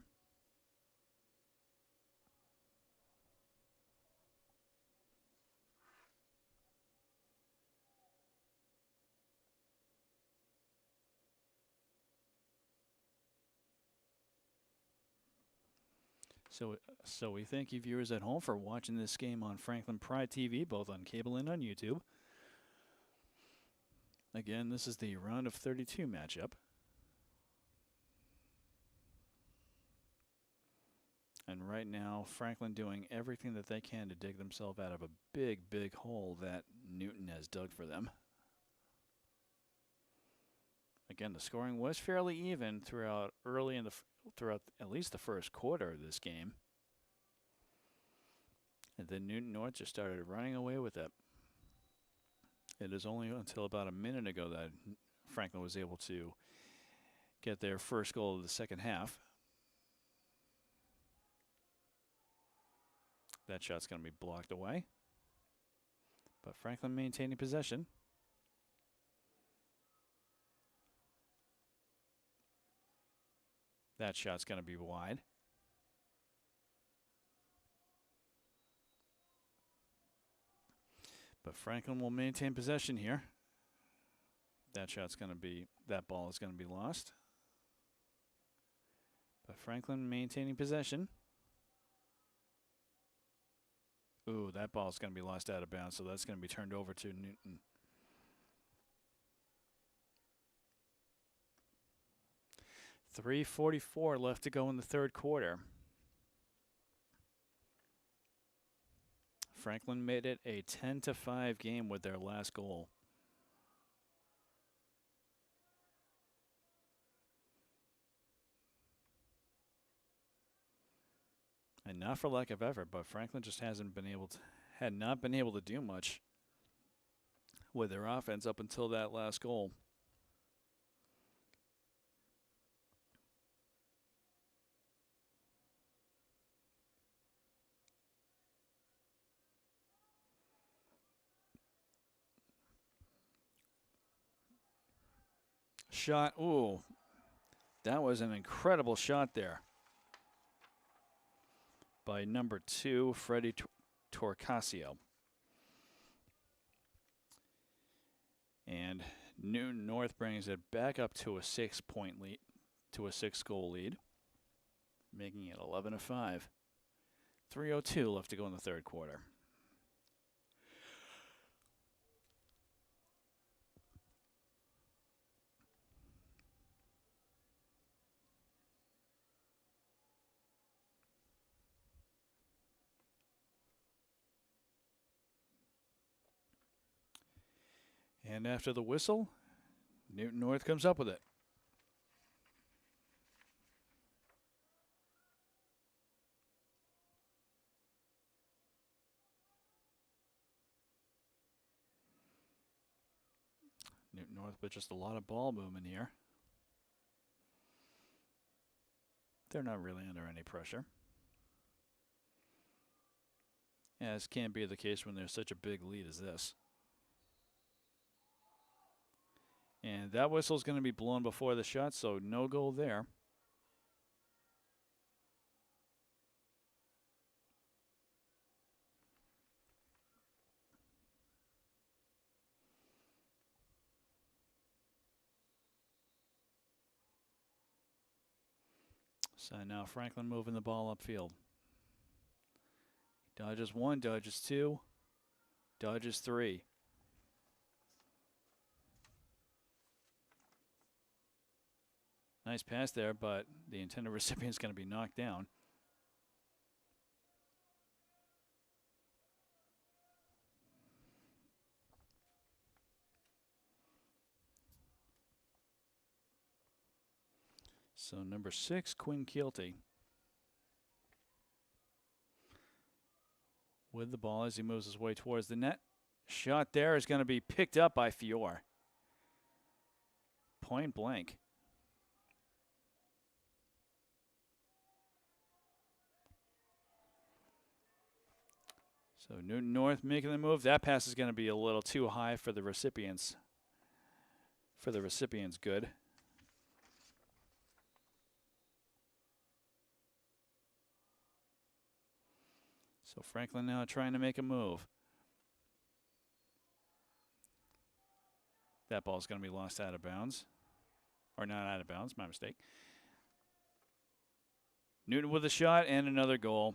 So we thank you viewers at home for watching this game on Franklin Pride TV, both on cable and on YouTube. Again, this is the round of 32 matchup. And right now, Franklin doing everything that they can to dig themselves out of a big, big hole that Newton has dug for them. Again, the scoring was fairly even throughout at least the first quarter of this game. And then Newton North just started running away with it. It is only until about a minute ago that Franklin was able to get their first goal of the second half. That shot's going to be blocked away. But Franklin maintaining possession. That shot's going to be wide. But Franklin will maintain possession here. That ball is going to be lost. But Franklin maintaining possession. Ooh, that ball is going to be lost out of bounds, so that's going to be turned over to Newton. 3:44 left to go in the third quarter. Franklin made it a 10-5 game with their last goal. And not for lack of effort, but Franklin just had not been able to do much with their offense up until that last goal. Shot, ooh, that was an incredible shot there by number 2, Freddie Torcasio. And Newton North brings it back up to a 6-point lead, to a 6-goal lead, making it 11-5. 3:02 left to go in the third quarter. And after the whistle, Newton North comes up with it. Newton North with just a lot of ball movement here. They're not really under any pressure, as can be the case when there's such a big lead as this. And that whistle's going to be blown before the shot, so no goal there. So now Franklin moving the ball upfield. Dodges 1, dodges 2, dodges 3. Nice pass there, but the intended recipient is going to be knocked down. So number 6, Quinn Keelty, with the ball as he moves his way towards the net. Shot there is going to be picked up by Fior. Point blank. So Newton North making the move. That pass is going to be a little too high for the recipients. For the recipients' good. So Franklin now trying to make a move. That ball is going to be lost out of bounds. Or not out of bounds, my mistake. Newton with a shot and another goal.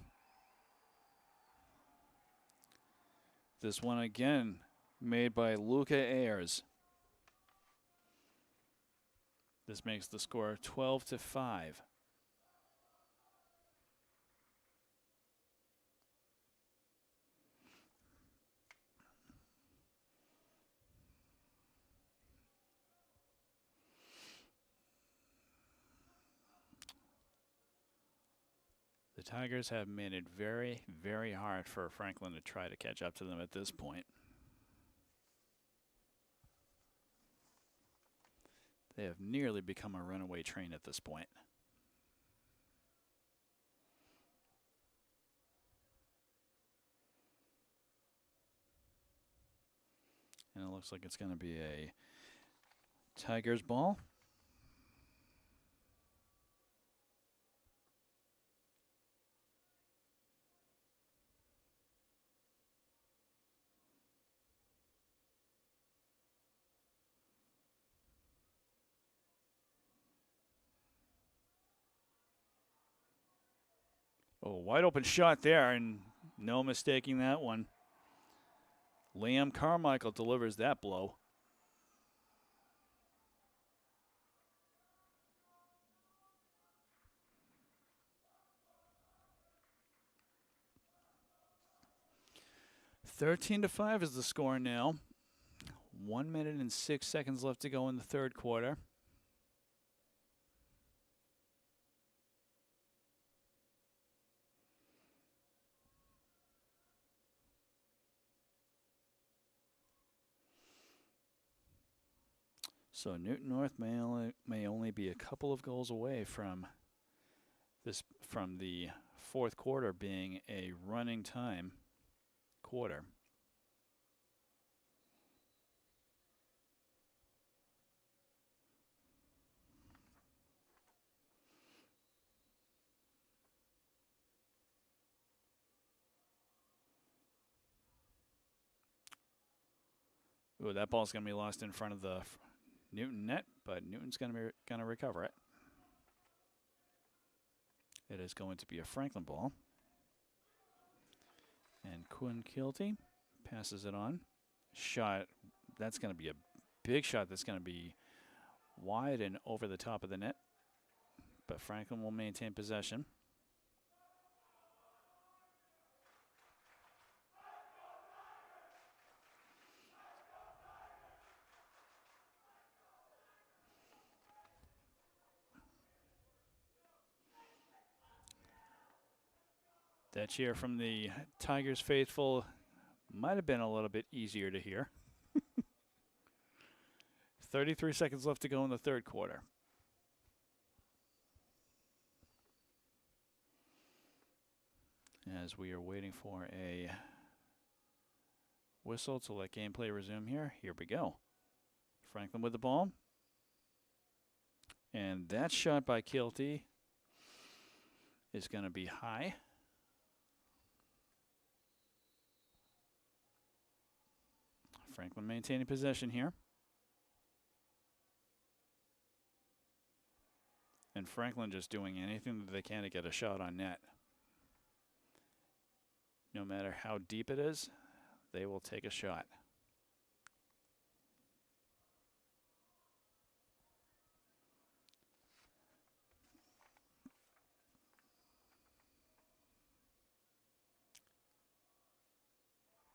This one again made by Luca Ayers. This makes the score 12-5. The Tigers have made it very, very hard for Franklin to try to catch up to them at this point. They have nearly become a runaway train at this point. And it looks like it's going to be a Tigers ball. Oh, wide open shot there, and no mistaking that one. Liam Carmichael delivers that blow. 13-5 is the score now. 1 minute and 6 seconds left to go in the third quarter. So Newton North may only be a couple of goals away from the fourth quarter being a running time quarter. Ooh, that ball's going to be lost in front of the Newton net, but Newton's going to recover it. It is going to be a Franklin ball. And Quinn Kilty passes it on. Shot, that's going to be a big shot that's going to be wide and over the top of the net. But Franklin will maintain possession. That cheer from the Tigers faithful might have been a little bit easier to hear. 33 seconds left to go in the third quarter. As we are waiting for a whistle to let gameplay resume here. Here we go. Franklin with the ball. And that shot by Kilty is going to be high. Franklin maintaining possession here. And Franklin just doing anything that they can to get a shot on net. No matter how deep it is, they will take a shot.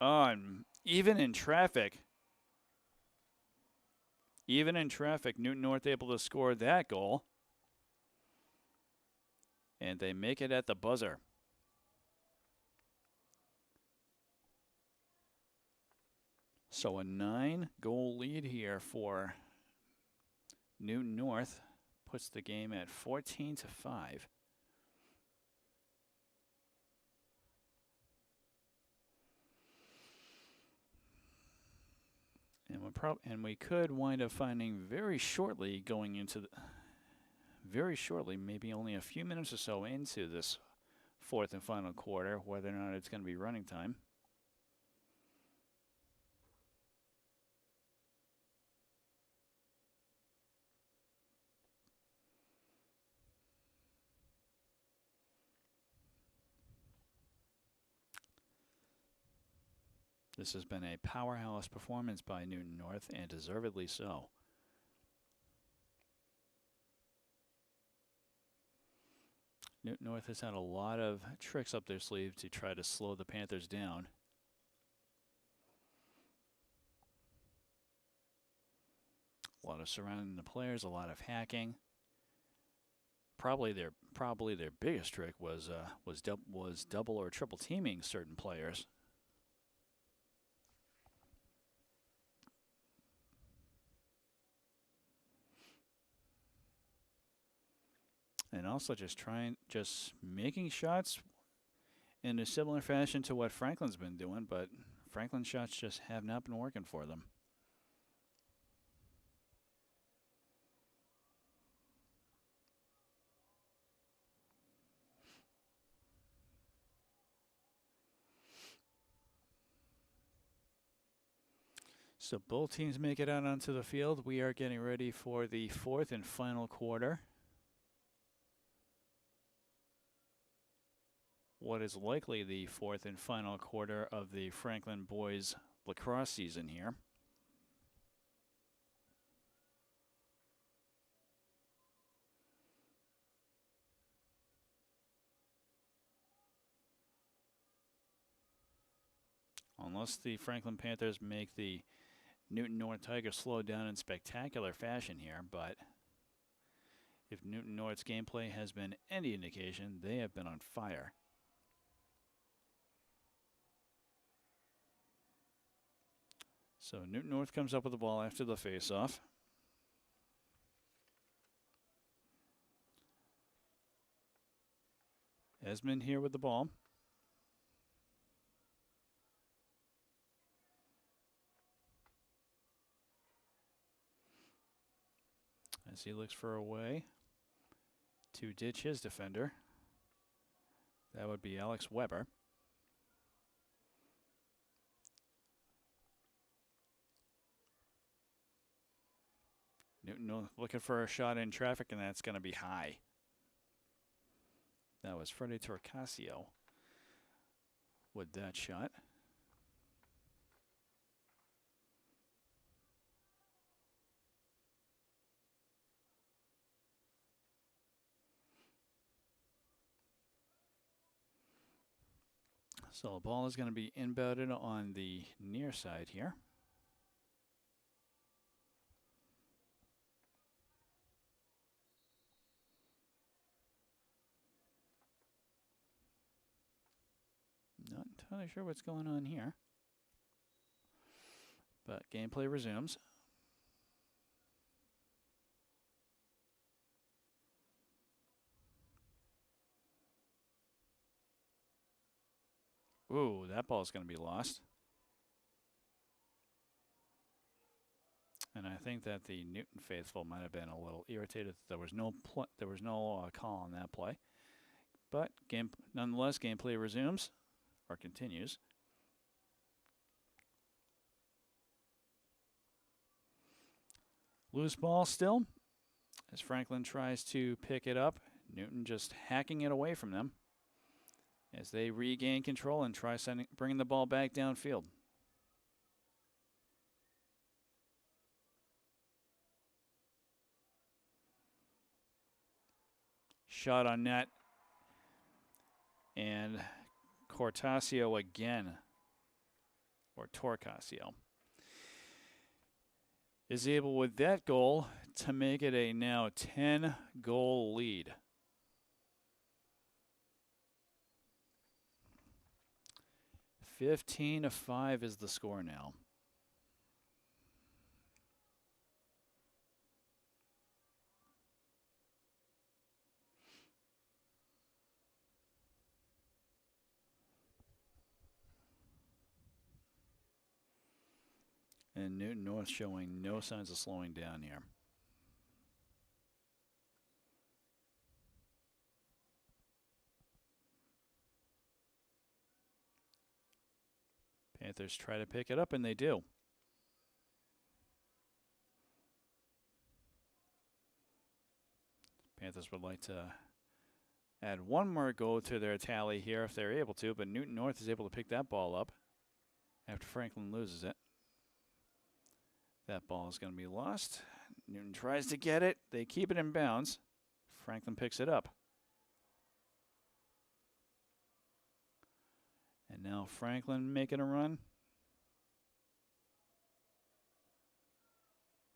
And even in traffic, Newton North able to score that goal. And they make it at the buzzer. So a 9-goal lead here for Newton North puts the game at 14-5. And we could wind up finding very shortly, maybe only a few minutes or so into this fourth and final quarter, whether or not it's going to be running time. This has been a powerhouse performance by Newton North, and deservedly so. Newton North has had a lot of tricks up their sleeve to try to slow the Panthers down. A lot of surrounding the players, a lot of hacking. Probably their biggest trick was double or triple teaming certain players. And also just making shots in a similar fashion to what Franklin's been doing, but Franklin's shots just have not been working for them. So both teams make it out onto the field. We are getting ready for the fourth and final quarter. What is likely the fourth and final quarter of the Franklin boys lacrosse season here. unless the Franklin Panthers make the Newton North Tigers slow down in spectacular fashion here, but if Newton North's gameplay has been any indication, they have been on fire. So Newton North comes up with the ball after the face-off. Esmond here with the ball. As he looks for a way to ditch his defender. That would be Alex Weber. Newton looking for a shot in traffic, and that's going to be high. That was Freddie Torcasio with that shot. So the ball is going to be inbounded on the near side here. Not entirely sure what's going on here, but gameplay resumes. Ooh, that ball is going to be lost. And I think that the Newton faithful might have been a little irritated. There was no call on that play, but nonetheless, gameplay resumes or continues. Loose ball still, as Franklin tries to pick it up. Newton just hacking it away from them as they regain control and try bringing the ball back downfield. Shot on net, and Cortasio again, or Torcasio, is able with that goal to make it a now 10-goal lead. (15-5) is the score now. And Newton North showing no signs of slowing down here. Panthers try to pick it up, and they do. Panthers would like to add one more goal to their tally here if they're able to, but Newton North is able to pick that ball up after Franklin loses it. That ball is going to be lost. Newton tries to get it. They keep it in bounds. Franklin picks it up. And now Franklin making a run.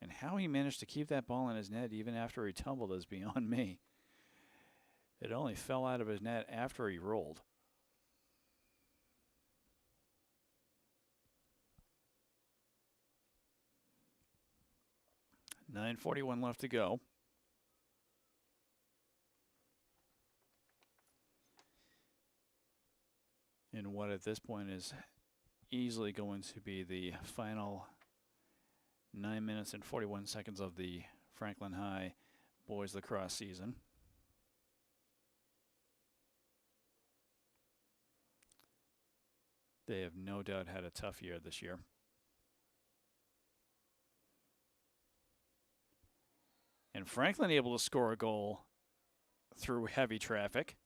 And how he managed to keep that ball in his net even after he tumbled is beyond me. It only fell out of his net after he rolled. .941 left to go. In what at this point is easily going to be the final 9 minutes and 41 seconds of the Franklin High boys lacrosse season. They have no doubt had a tough year this year. And Franklin able to score a goal through heavy traffic.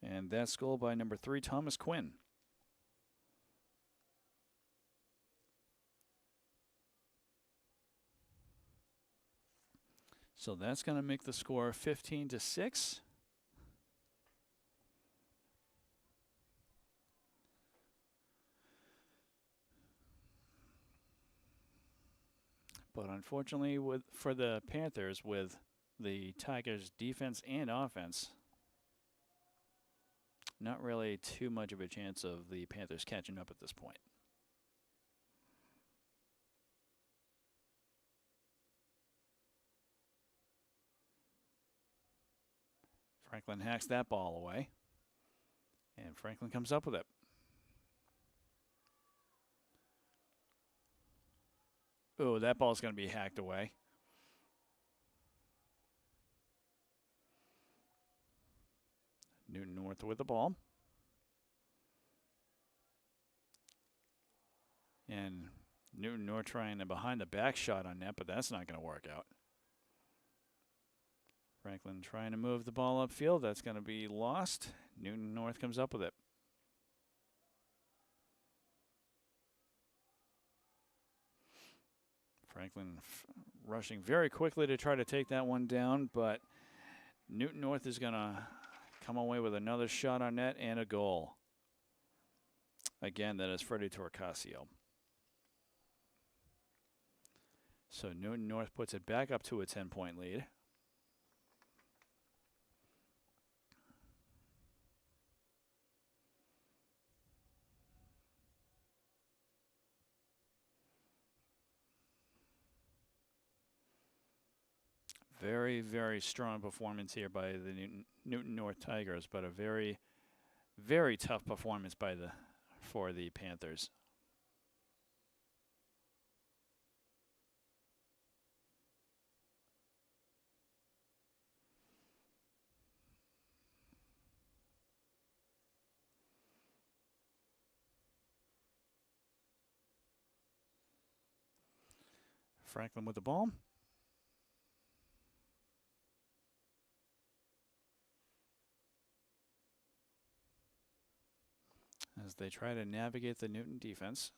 And that's goal by number 3, Thomas Quinn. So that's going to make the score 15-6. But unfortunately, for the Panthers, with the Tigers' defense and offense, not really too much of a chance of the Panthers catching up at this point. Franklin hacks that ball away, and Franklin comes up with it. Oh, that ball's going to be hacked away. Newton North with the ball. And Newton North trying a behind the back shot on net, but that's not going to work out. Franklin trying to move the ball upfield. That's going to be lost. Newton North comes up with it. Franklin rushing very quickly to try to take that one down, but Newton North is going to come away with another shot on net and a goal. Again, that is Freddie Torcasio. So Newton North puts it back up to a 10-point lead. Very, very strong performance here by the Newton North Tigers, but a very, very tough performance for the Panthers. Franklin with the ball. As they try to navigate the Newton defense.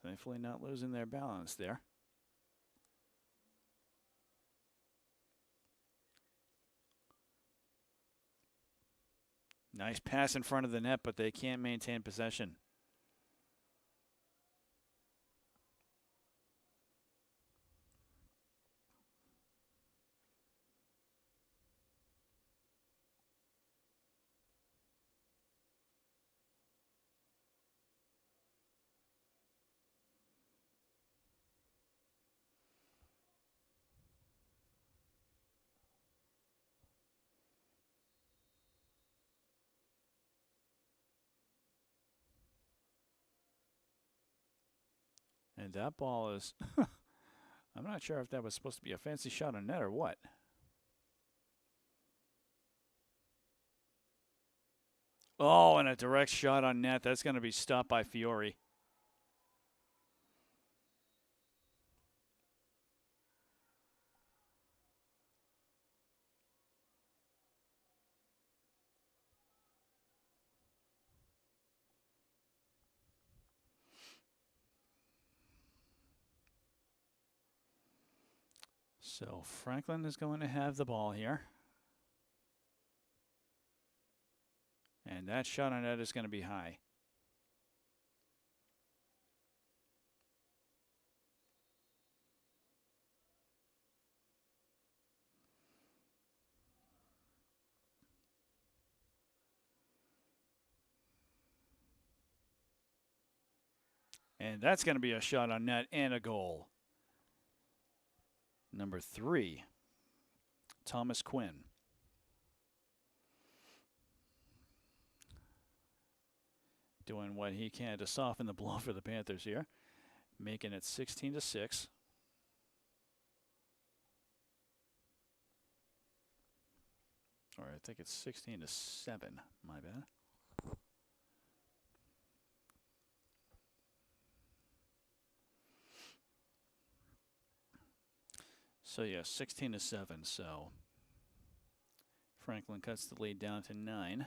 Thankfully not losing their balance there. Nice pass in front of the net, but they can't maintain possession. And that ball is, I'm not sure if that was supposed to be a fancy shot on net or what. Oh, and a direct shot on net. That's going to be stopped by Fiore. So Franklin is going to have the ball here. And that shot on net is going to be high. And that's going to be a shot on net and a goal. Number 3, Thomas Quinn. Doing what he can to soften the blow for the Panthers here. Making it 16-6. Or I think it's 16-7. My bad. So yeah, 16-7. So Franklin cuts the lead down to 9.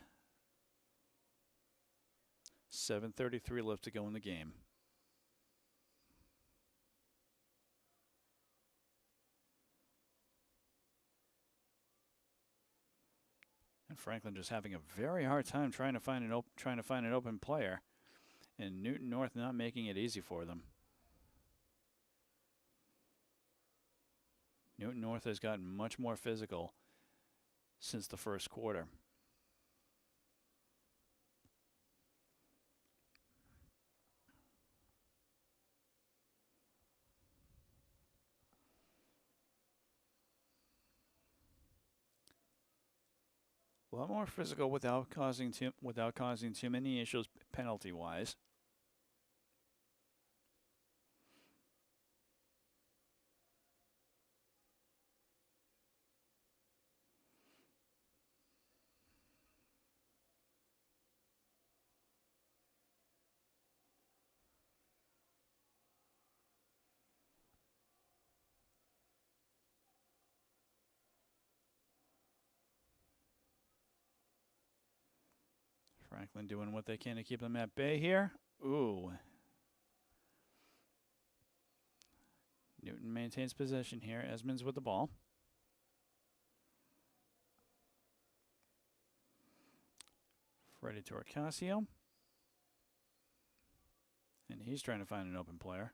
7:33 left to go in the game. And Franklin just having a very hard time trying to find an open player, and Newton North not making it easy for them. Newton North has gotten much more physical since the first quarter. A lot more physical without causing too many issues penalty-wise. Franklin doing what they can to keep them at bay here. Ooh. Newton maintains possession here. Esmond's with the ball. Freddie Torcasio. And he's trying to find an open player.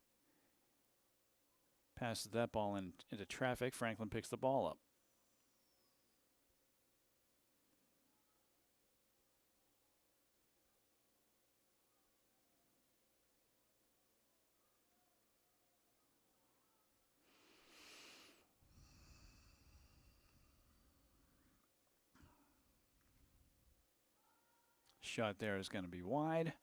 Passes that ball into traffic. Franklin picks the ball up. Shot there is going to be wide.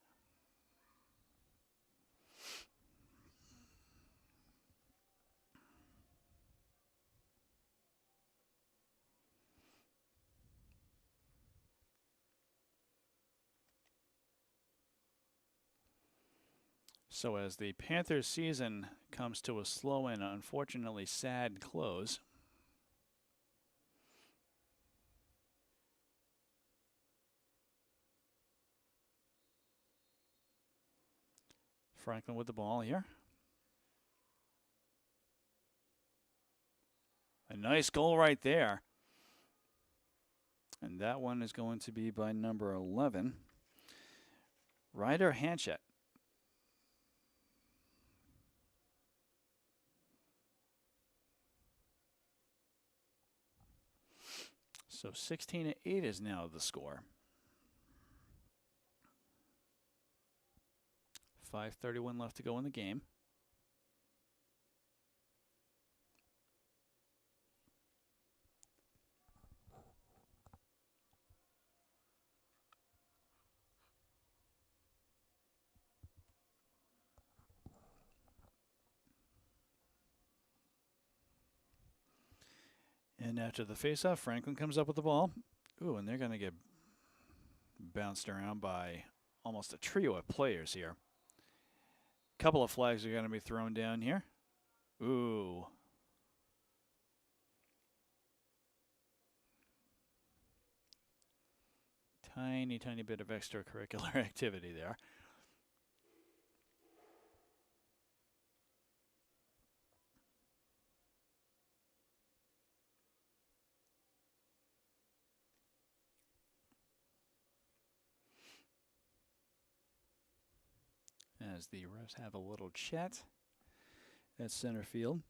So as the Panthers season comes to a slow and unfortunately sad close, Franklin with the ball here. A nice goal right there. And that one is going to be by number 11, Ryder Hanchett. So 16-8 is now the score. 5:31 left to go in the game. And after the faceoff, Franklin comes up with the ball. Ooh, and they're going to get bounced around by almost a trio of players here. Couple of flags are going to be thrown down here. Ooh. Tiny bit of extracurricular activity there. As the refs have a little chat at center field.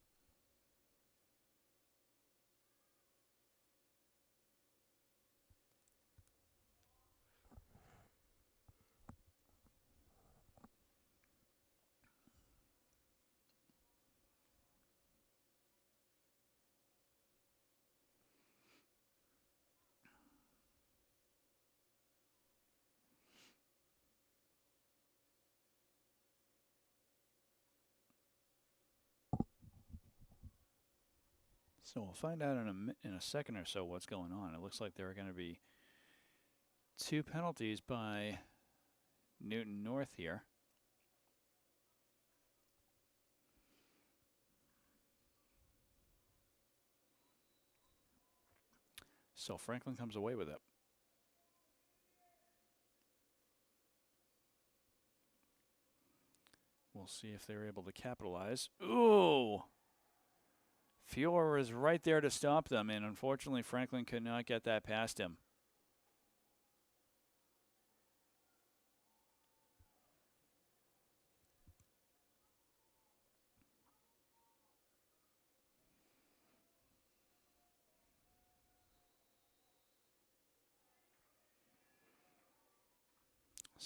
So we'll find out in a second or so what's going on. It looks like there are going to be 2 penalties by Newton North here. So Franklin comes away with it. We'll see if they're able to capitalize. Ooh! Fiore is right there to stop them, and unfortunately Franklin could not get that past him.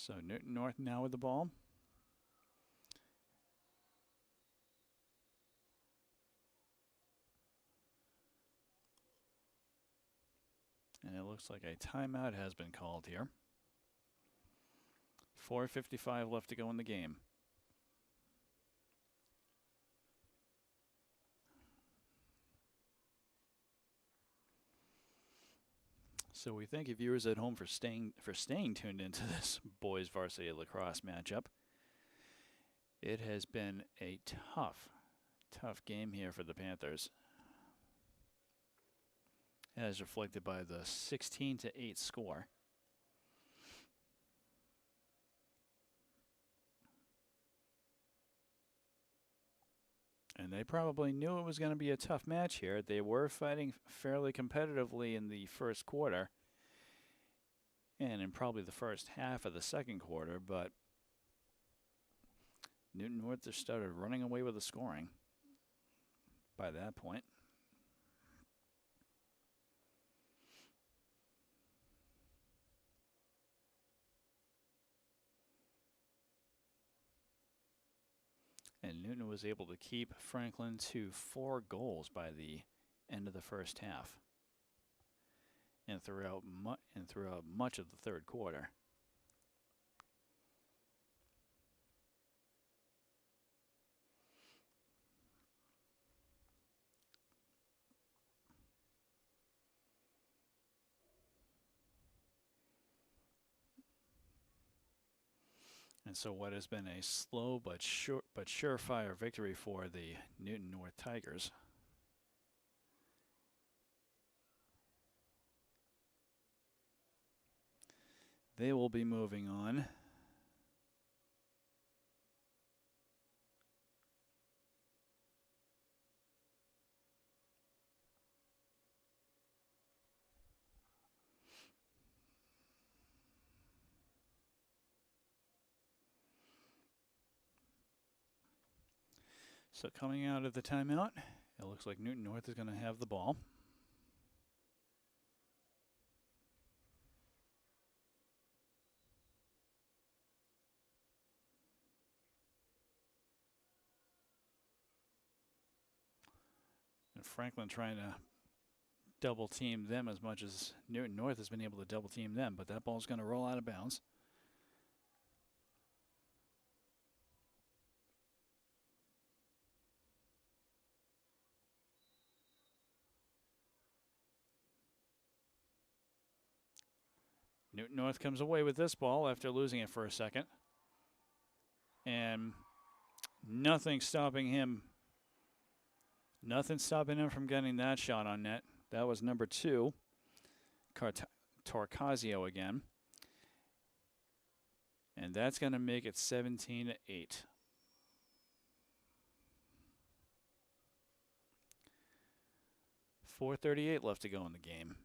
So Newton North now with the ball. And it looks like a timeout has been called here. 4:55 left to go in the game. So we thank you viewers at home for staying tuned into this boys varsity lacrosse matchup. It has been a tough game here for the Panthers, as reflected by the 16-8 score. And they probably knew it was going to be a tough match here. They were fighting fairly competitively in the first quarter and in probably the first half of the second quarter, but Newton North just started running away with the scoring by that point. And Newton was able to keep Franklin to 4 goals by the end of the first half and throughout much of the third quarter. And so what has been a slow but surefire victory for the Newton North Tigers. They will be moving on. So coming out of the timeout, it looks like Newton North is going to have the ball. And Franklin trying to double team them as much as Newton North has been able to double team them, but that ball's going to roll out of bounds. Newton North comes away with this ball after losing it for a second. And nothing stopping him. Nothing stopping him from getting that shot on net. That was number 2, Torcasio again. And that's going to make it 17-8. 4:38 left to go in the game.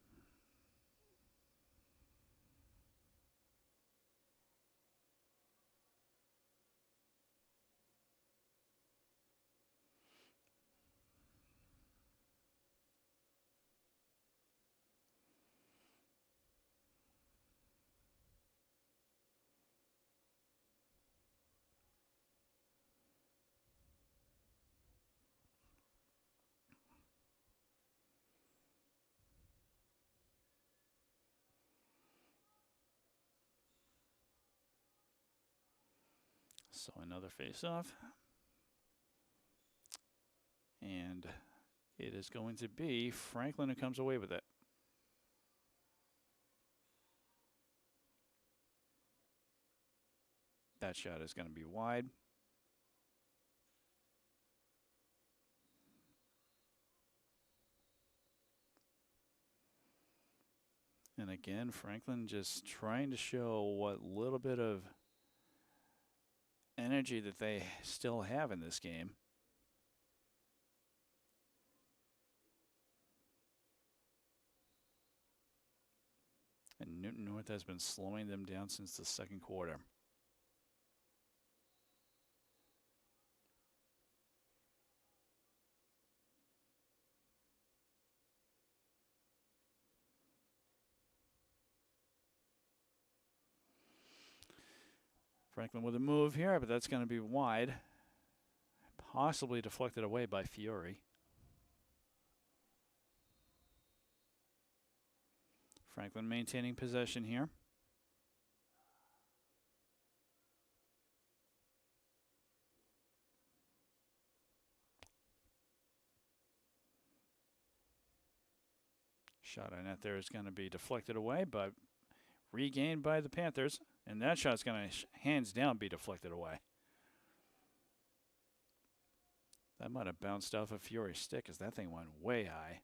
So another face-off. And it is going to be Franklin who comes away with it. That shot is going to be wide. And again, Franklin just trying to show what little bit of energy that they still have in this game. And Newton North has been slowing them down since the second quarter. Franklin with a move here, but that's going to be wide. Possibly deflected away by Fiore. Franklin maintaining possession here. Shot on net there is going to be deflected away, but regained by the Panthers. And that shot's going to hands down be deflected away. That might have bounced off of Fiore's stick as that thing went way high.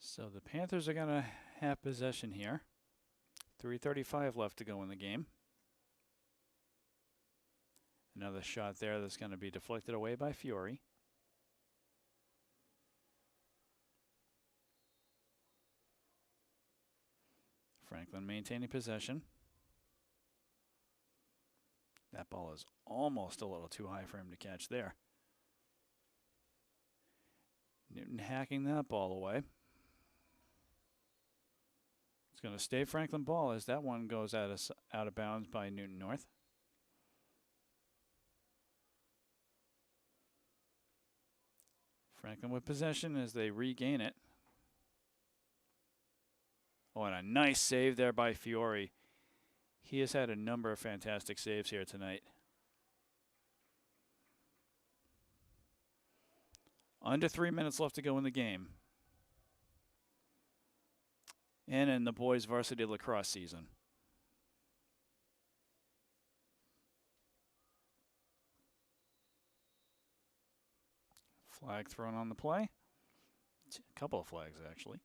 So the Panthers are going to have possession here. 3:35 left to go in the game. Another shot there that's going to be deflected away by Fiore. Franklin maintaining possession. That ball is almost a little too high for him to catch there. Newton hacking that ball away. It's going to stay Franklin ball as that one goes out of bounds by Newton North. Franklin with possession as they regain it. Oh, and a nice save there by Fiore. He has had a number of fantastic saves here tonight. Under 3 minutes left to go in the game. And in the boys' varsity lacrosse season. Flag thrown on the play. A couple of flags, actually.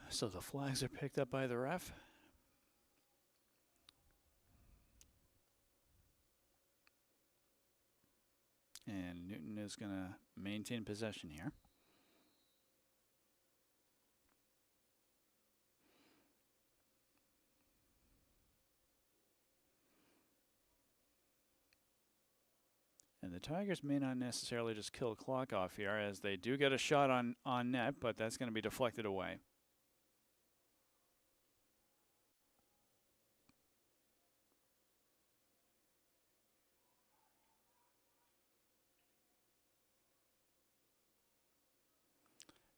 So the flags are picked up by the ref. And Newton is going to maintain possession here. And the Tigers may not necessarily just kill the clock off here, as they do get a shot on net, but that's going to be deflected away.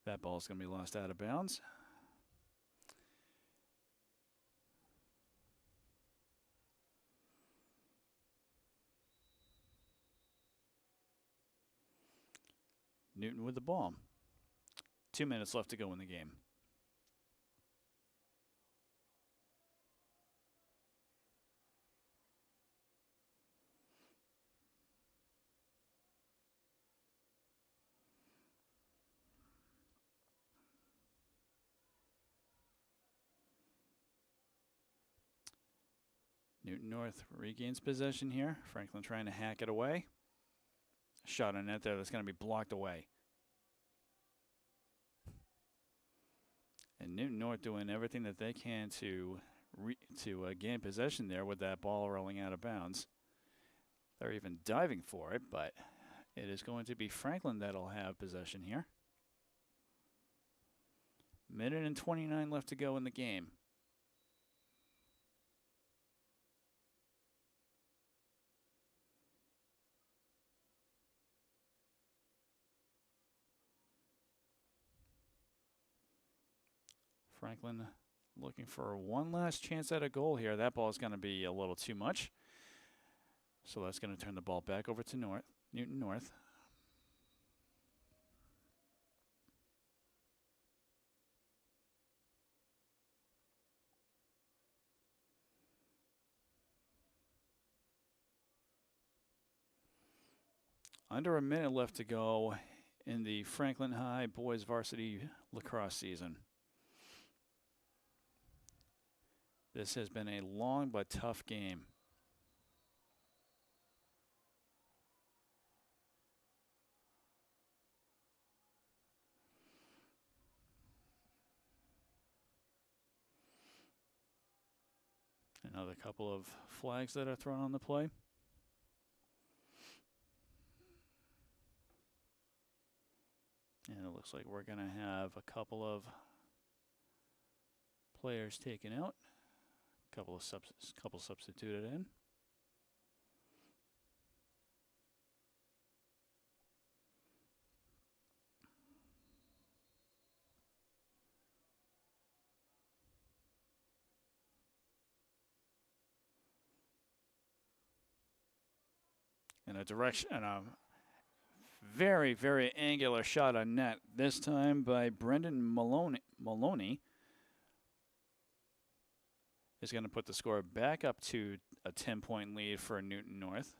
That ball is going to be lost out of bounds. Newton with the ball. 2 minutes left to go in the game. Newton North regains possession here. Franklin trying to hack it away. Shot on net there that's going to be blocked away. And Newton North doing everything that they can to gain possession there with that ball rolling out of bounds. They're even diving for it, but it is going to be Franklin that'll have possession here. Minute and 29 left to go in the game. Franklin looking for one last chance at a goal here. That ball is going to be a little too much. So that's going to turn the ball back over to Newton North. under a minute left to go in the Franklin High boys varsity lacrosse season. This has been a long but tough game. Another couple of flags that are thrown on the play. And it looks like we're going to have a couple of players taken out, couple substituted in. In a direction, and a very, very angular shot on net, this time by Brendan Maloney is going to put the score back up to a 10-point lead for Newton North.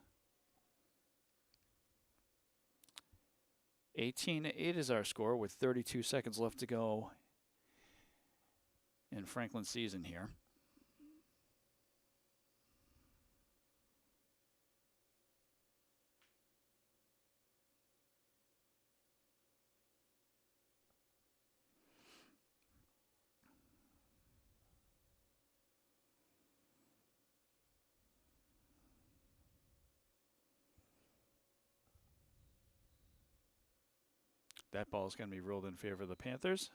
18-8 is our score with 32 seconds left to go in Franklin's season here. That ball is going to be ruled in favor of the Panthers.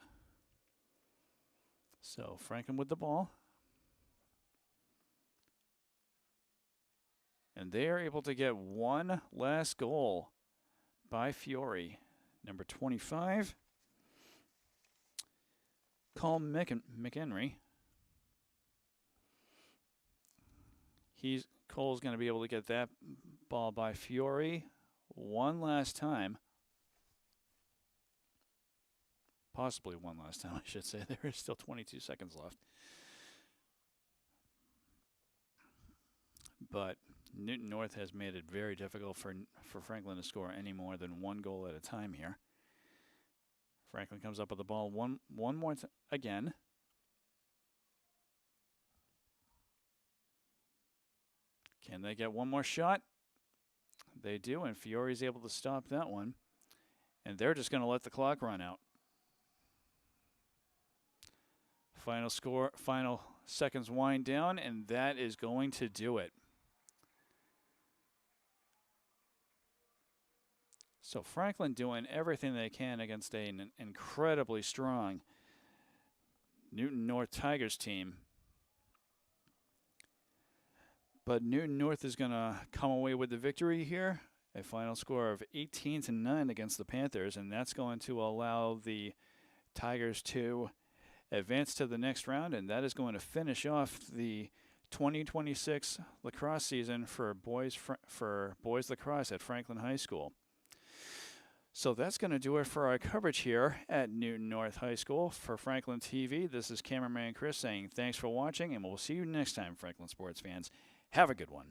So Franklin with the ball. And they are able to get one last goal by Fiore. Number 25, Colm McHenry. Cole's going to be able to get that ball by Fiore one last time. Possibly one last time, I should say. There is still 22 seconds left. But Newton North has made it very difficult for Franklin to score any more than one goal at a time here. Franklin comes up with the ball one more again. Can they get one more shot? They do, and Fiore's able to stop that one. And they're just going to let the clock run out. Final score, final seconds wind down, and that is going to do it. So Franklin doing everything they can against an incredibly strong Newton North Tigers team. But Newton North is going to come away with the victory here. A final score of 18-9 against the Panthers, and that's going to allow the Tigers to advance to the next round, and that is going to finish off the 2026 lacrosse season for boys lacrosse at Franklin High School. So that's going to do it for our coverage here at Newton North High School. For Franklin TV, this is cameraman Chris saying thanks for watching, and we'll see you next time, Franklin sports fans. Have a good one.